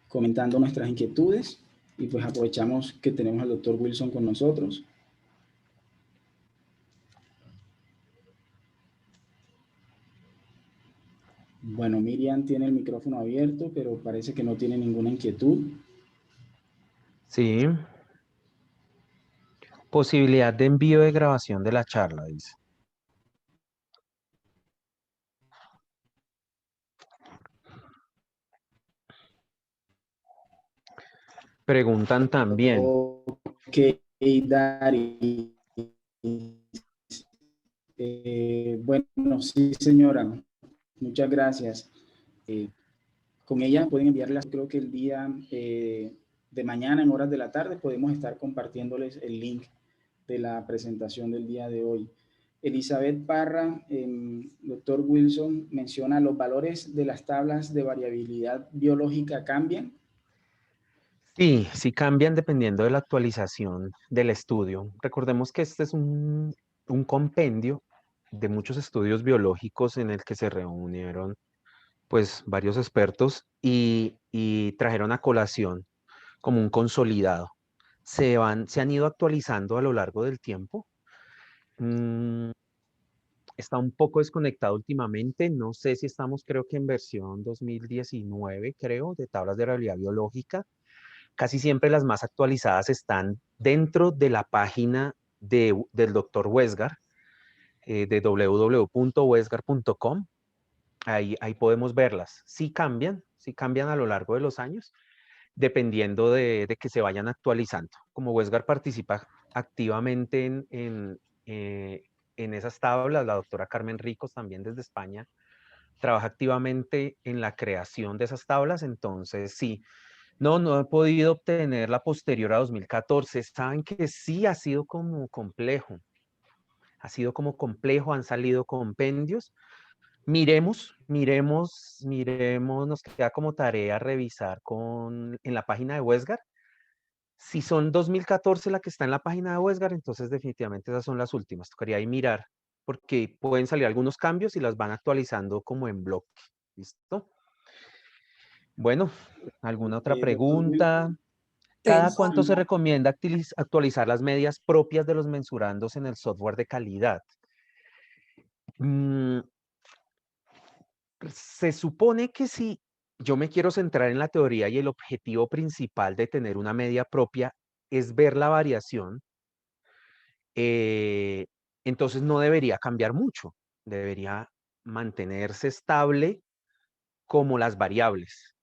comentando nuestras inquietudes y pues aprovechamos que tenemos al doctor Wilson con nosotros. Bueno, Miriam tiene el micrófono abierto, pero parece que no tiene ninguna inquietud. Sí. Posibilidad de envío de grabación de la charla, dice. Preguntan también. Ok, Dari. Bueno, sí, señora. Muchas gracias. Con ella pueden enviarlas, creo que el día de mañana, en horas de la tarde, podemos estar compartiéndoles el link de la presentación del día de hoy. Elizabeth Parra, doctor Wilson, menciona los valores de las tablas de variabilidad biológica cambian. Sí, sí cambian dependiendo de la actualización del estudio. Recordemos que este es un compendio de muchos estudios biológicos en el que se reunieron pues varios expertos y trajeron a colación como un consolidado. Se han ido actualizando a lo largo del tiempo. Está un poco desconectado últimamente. No sé si estamos, creo que en versión 2019, creo, de tablas de realidad biológica. Casi siempre las más actualizadas están dentro de la página del doctor Westgar. de www.wesgar.com. Ahí podemos verlas. Sí cambian a lo largo de los años, dependiendo de que se vayan actualizando. Como Wesgar participa activamente en esas tablas, la doctora Carmen Ricos también desde España trabaja activamente en la creación de esas tablas, entonces sí. No he podido obtener la posterior a 2014. Saben que sí ha sido como complejo. Ha sido como complejo, han salido compendios. Miremos, nos queda como tarea revisar en la página de Wesgar. Si son 2014 la que está en la página de Wesgar, entonces definitivamente esas son las últimas. Tocaría ahí mirar, porque pueden salir algunos cambios y las van actualizando como en bloque. ¿Listo? Bueno, ¿alguna otra Doctor pregunta? Wilson, ¿Cada Tengo, cuánto se recomienda actualizar las medias propias de los mensurandos en el software de calidad? Mm, Se supone que si yo me quiero centrar en la teoría y el objetivo principal de tener una media propia es ver la variación, eh, entonces no debería cambiar mucho. Debería mantenerse estable como las variables.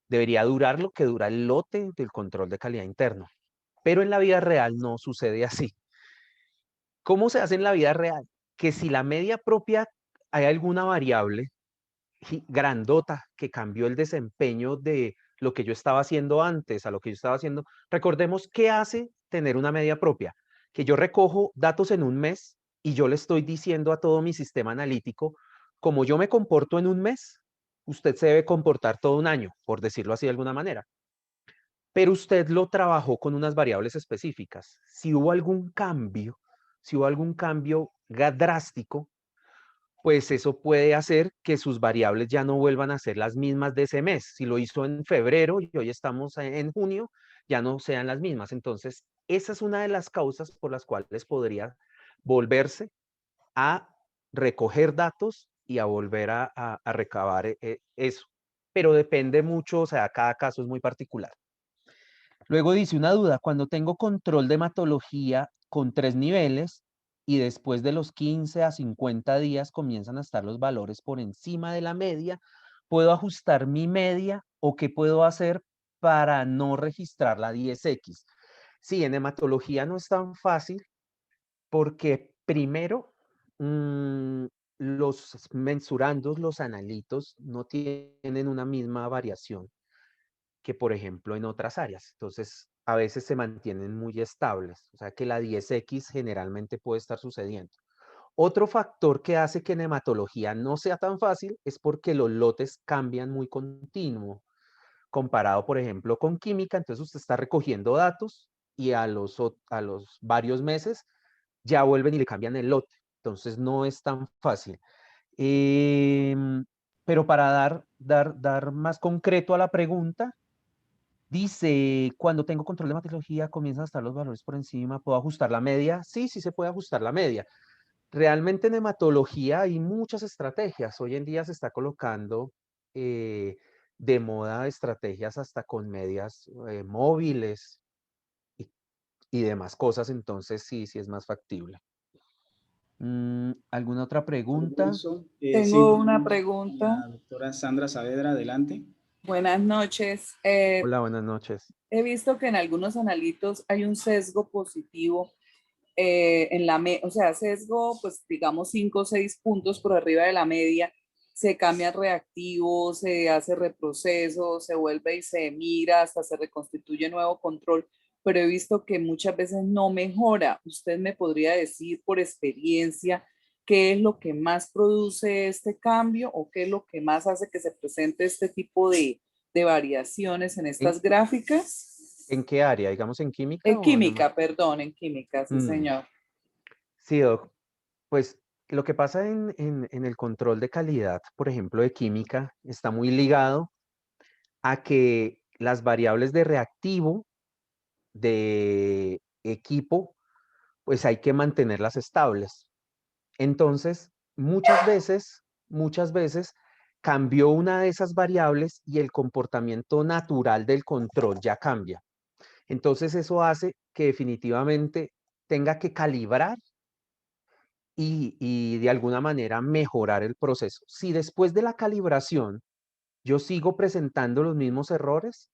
Debería durar lo que dura el lote del control de calidad interno. Pero en la vida real no sucede así. ¿Cómo se hace en la vida real? Que si la media propia hay alguna variable grandota que cambió el desempeño de lo que yo estaba haciendo antes a lo que yo estaba haciendo, recordemos qué hace tener una media propia, que yo recojo datos en un mes y yo le estoy diciendo a todo mi sistema analítico, como yo me comporto en un mes, usted se debe comportar todo un año, por decirlo así de alguna manera. Pero usted lo trabajó con unas variables específicas. Si hubo algún cambio drástico, pues eso puede hacer que sus variables ya no vuelvan a ser las mismas de ese mes. Si lo hizo en febrero y hoy estamos en junio, ya no sean las mismas. Entonces, esa es una de las causas por las cuales podría volverse a recoger datos y a volver a recabar eso. Pero depende mucho, o sea, cada caso es muy particular. Luego dice una duda, cuando tengo control de hematología con 3 niveles y después de los 15 a 50 días comienzan a estar los valores por encima de la media, ¿puedo ajustar mi media o qué puedo hacer para no registrar la 10X? Sí, en hematología no es tan fácil porque primero los mensurandos, los analitos no tienen una misma variación que, por ejemplo, en otras áreas. Entonces, a veces se mantienen muy estables, o sea que la 10X generalmente puede estar sucediendo. Otro factor que hace que en hematología no sea tan fácil es porque los lotes cambian muy continuo, comparado, por ejemplo, con química. Entonces, usted está recogiendo datos y a los varios meses ya vuelven y le cambian el lote. Entonces, no es tan fácil. Pero para dar más concreto a la pregunta, dice, cuando tengo control de hematología, comienzan a estar los valores por encima, ¿puedo ajustar la media? Sí, sí se puede ajustar la media. Realmente en hematología hay muchas estrategias. Hoy en día se está colocando de moda estrategias hasta con medias móviles y, y demás cosas, entonces sí, sí es más factible. ¿Alguna otra doctor pregunta? Wilson. Sí, tengo una tenemos a pregunta. la doctora Sandra Saavedra, adelante. Buenas noches. Hola, buenas noches. He visto que en algunos analitos hay un sesgo positivo o sea, sesgo, pues digamos 5 o 6 puntos por arriba de la media. Se cambia el reactivo, se hace reproceso, se vuelve y se mira, hasta se reconstituye nuevo control, pero he visto que muchas veces no mejora. ¿Usted me podría decir por experiencia qué es lo que más produce este cambio o qué es lo que más hace que se presente este tipo de variaciones en ¿En, estas gráficas? en qué área? ¿Digamos en química En o en química, perdón, en química, sí, Mm, señor. Sí, Doc. Pues lo que pasa en el control de calidad, por ejemplo, de química, está muy ligado a que las variables de reactivo, de equipo, pues hay que mantenerlas estables. Entonces, muchas veces cambió una de esas variables y el comportamiento natural del control ya cambia. Entonces, eso hace que definitivamente tenga que calibrar y de alguna manera mejorar el proceso. Si después de la calibración yo sigo presentando los mismos errores,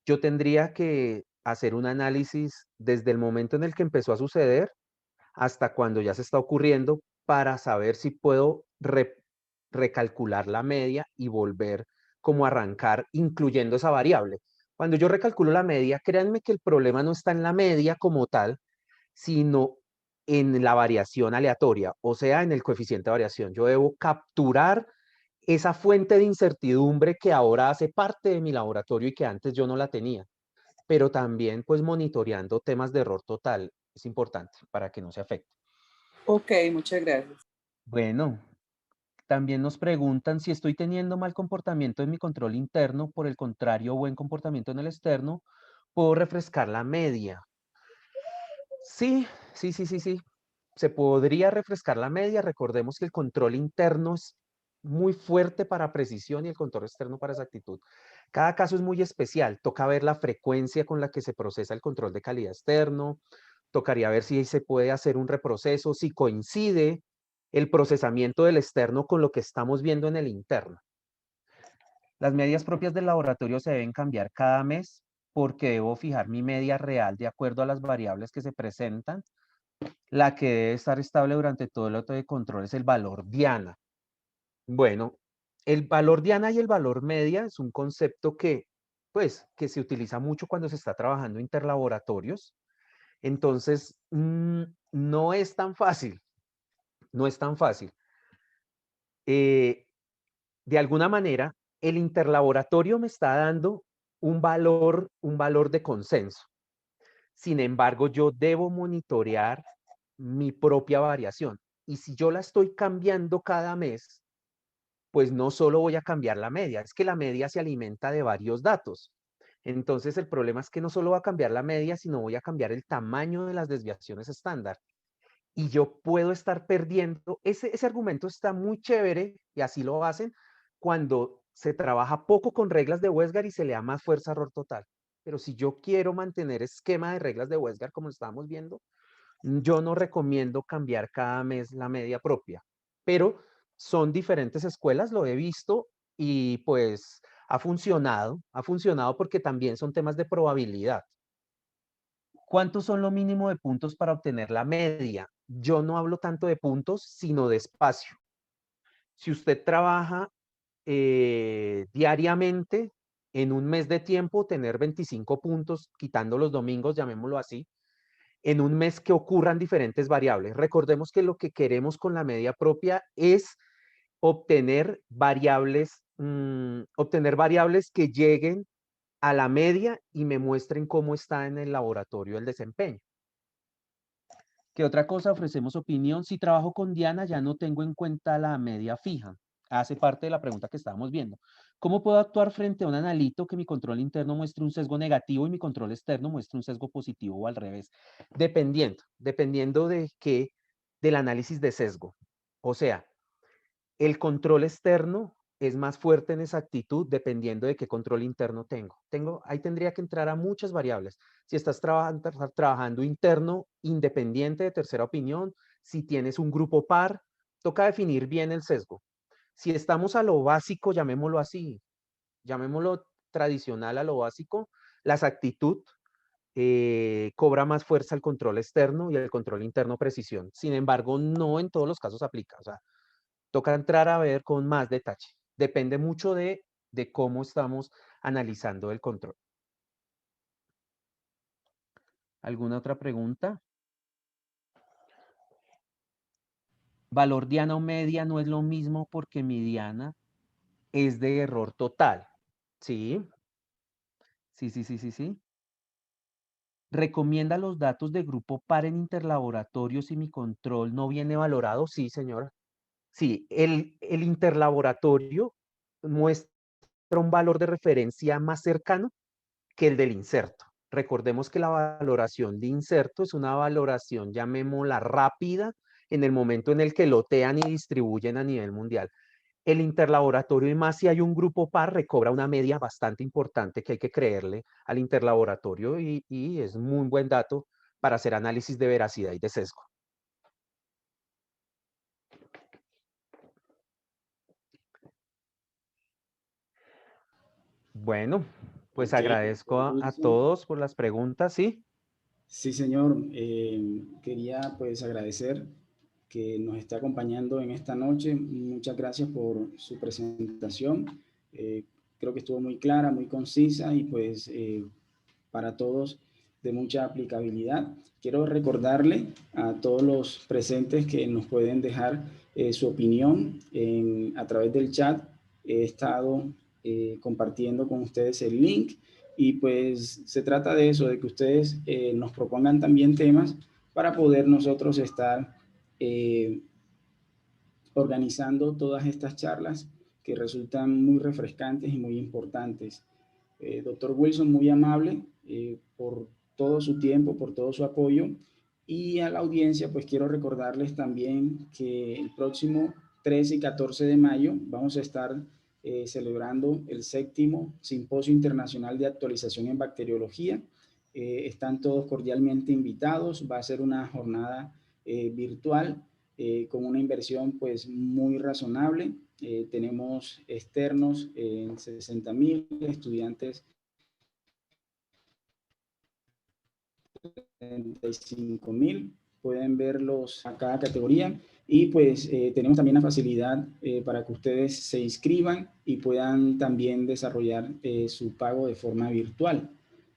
yo tendría que hacer un análisis desde el momento en el que empezó a suceder hasta cuando ya se está ocurriendo para saber si puedo recalcular la media y volver como a arrancar incluyendo esa variable. Cuando yo recalculo la media, créanme que el problema no está en la media como tal, sino en la variación aleatoria, o sea, en el coeficiente de variación. Yo debo capturar esa fuente de incertidumbre que ahora hace parte de mi laboratorio y que antes yo no la tenía, pero también pues monitoreando temas de error total es importante para que no se afecte. Ok, muchas gracias. Bueno, también nos preguntan si estoy teniendo mal comportamiento en mi control interno, por el contrario, buen comportamiento en el externo, ¿puedo refrescar la media? Sí, sí. Se podría refrescar la media. Recordemos que el control interno es muy fuerte para precisión y el control externo para exactitud. Cada caso es muy especial. Toca ver la frecuencia con la que se procesa el control de calidad externo. Tocaría ver si se puede hacer un reproceso, si coincide el procesamiento del externo con lo que estamos viendo en el interno. Las medias propias del laboratorio se deben cambiar cada mes porque debo fijar mi media real de acuerdo a las variables que se presentan. La que debe estar estable durante todo el lote de control es el valor diana. Bueno, el valor diana y el valor media es un concepto que se utiliza mucho cuando se está trabajando interlaboratorios. Entonces, no es tan fácil, no es tan fácil. De alguna manera, el interlaboratorio me está dando un valor de consenso. Sin embargo, yo debo monitorear mi propia variación. Y si yo la estoy cambiando cada mes, pues no solo voy a cambiar la media, es que la media se alimenta de varios datos. Entonces el problema es que no solo va a cambiar la media, sino voy a cambiar el tamaño de las desviaciones estándar. Y yo puedo estar perdiendo, ese argumento está muy chévere y así lo hacen cuando se trabaja poco con reglas de Westgard y se le da más fuerza a error total. Pero si yo quiero mantener esquema de reglas de Westgard como estábamos viendo, yo no recomiendo cambiar cada mes la media propia, pero son diferentes escuelas, lo he visto y pues ha funcionado porque también son temas de probabilidad. ¿Cuántos son lo mínimo de puntos para obtener la media? Yo no hablo tanto de puntos, sino de espacio. Si usted trabaja diariamente, en un mes de tiempo, tener 25 puntos, quitando los domingos, llamémoslo así, en un mes que ocurran diferentes variables. Recordemos que lo que queremos con la media propia es obtener variables que lleguen a la media y me muestren cómo está en el laboratorio el desempeño. ¿Qué otra cosa? Ofrecemos opinión. Si trabajo con Diana, ya no tengo en cuenta la media fija. Hace parte de la pregunta que estábamos viendo. ¿Cómo puedo actuar frente a un analito que mi control interno muestre un sesgo negativo y mi control externo muestre un sesgo positivo o al revés? Dependiendo del análisis de sesgo. O sea, el control externo es más fuerte en exactitud dependiendo de qué control interno tengo. Ahí tendría que entrar a muchas variables. Si estás trabajando interno, independiente de tercera opinión, si tienes un grupo par, toca definir bien el sesgo. Si estamos a lo básico, llamémoslo así, llamémoslo tradicional a lo básico, la exactitud cobra más fuerza el control externo y el control interno precisión. Sin embargo, no en todos los casos aplica. O sea, toca entrar a ver con más detalle. Depende mucho de cómo estamos analizando el control. ¿Alguna otra pregunta? Valor diana o media no es lo mismo porque mi diana es de error total. ¿Sí? Sí. ¿Recomienda los datos de grupo par en interlaboratorio si mi control no viene valorado? Sí, señora. Sí, el interlaboratorio muestra un valor de referencia más cercano que el del inserto. Recordemos que la valoración de inserto es una valoración, llamémosla rápida, en el momento en el que lotean y distribuyen a nivel mundial. El interlaboratorio, y más si hay un grupo par, recobra una media bastante importante que hay que creerle al interlaboratorio y es muy buen dato para hacer análisis de veracidad y de sesgo. Bueno, pues Ok, agradezco doctor a Wilson. todos por las preguntas, ¿sí? Sí, señor. Quería pues agradecer que nos está acompañando en esta noche. Muchas gracias por su presentación. Eh, Creo que estuvo muy clara, muy concisa y pues para todos de mucha aplicabilidad. Quiero recordarle a todos los presentes que nos pueden dejar su opinión a través del chat. He estado compartiendo con ustedes el link y pues se trata de eso, de que ustedes nos propongan también temas para poder nosotros estar eh, organizando todas estas charlas que resultan muy refrescantes y muy importantes. Doctor Wilson, muy amable por todo su tiempo, por todo su apoyo. Y a la audiencia, pues quiero recordarles también que el próximo 13 y 14 de mayo vamos a estar celebrando el 7º Simposio Internacional de Actualización en Bacteriología. Están todos cordialmente invitados. Va a ser una jornada virtual con una inversión pues muy razonable. Tenemos externos en 60,000, estudiantes 35,000. Pueden verlos a cada categoría y pues tenemos también la facilidad para que ustedes se inscriban y puedan también desarrollar su pago de forma virtual.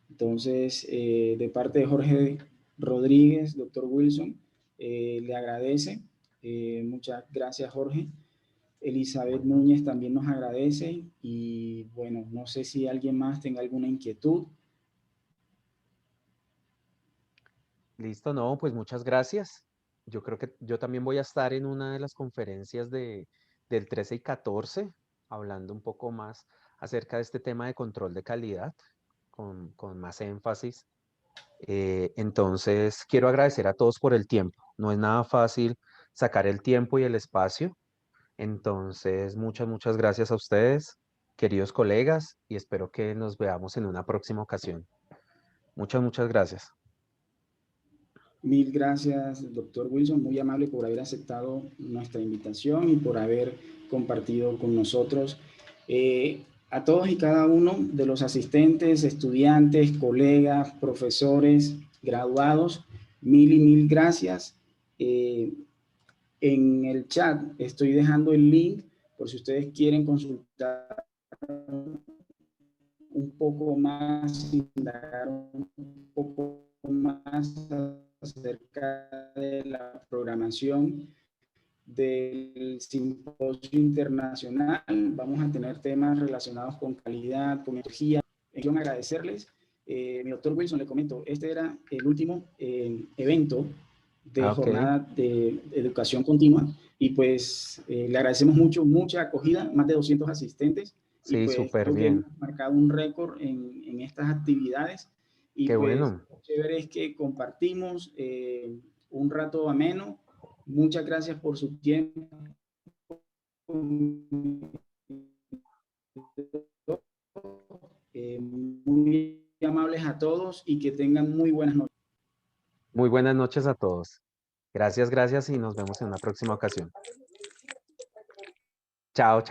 Entonces, de parte de Jorge Rodríguez, doctor Wilson, le agradece. Muchas gracias, Jorge. Elizabeth Núñez también nos agradece y bueno, no sé si alguien más tenga alguna inquietud. Listo, no, pues muchas gracias. Yo creo que yo también voy a estar en una de las conferencias del 13 y 14, hablando un poco más acerca de este tema de control de calidad, con más énfasis. Entonces, quiero agradecer a todos por el tiempo. No es nada fácil sacar el tiempo y el espacio. Entonces, muchas gracias a ustedes, queridos colegas, y espero que nos veamos en una próxima ocasión. Muchas gracias. Mil gracias, doctor Wilson, muy amable por haber aceptado nuestra invitación y por haber compartido con nosotros. A todos y cada uno de los asistentes, estudiantes, colegas, profesores, graduados, mil y mil gracias. En el chat estoy dejando el link por si ustedes quieren consultar un poco más, indagar un poco más acerca de la programación del simposio internacional. Vamos a tener temas relacionados con calidad, con energía. Quiero agradecerles. Mi doctor Wilson, le comento, este era el último evento de Ok, jornada de educación continua y pues le agradecemos mucho, mucha acogida, más de 200 asistentes y sí, pues súper creo que bien. hemos marcado un récord en estas actividades y Qué pues bueno. lo chévere es que compartimos un rato ameno. Muchas gracias por su tiempo. Muy amables a todos y que tengan muy buenas noches. Muy buenas noches a todos. Gracias y nos vemos en una próxima ocasión. Chao.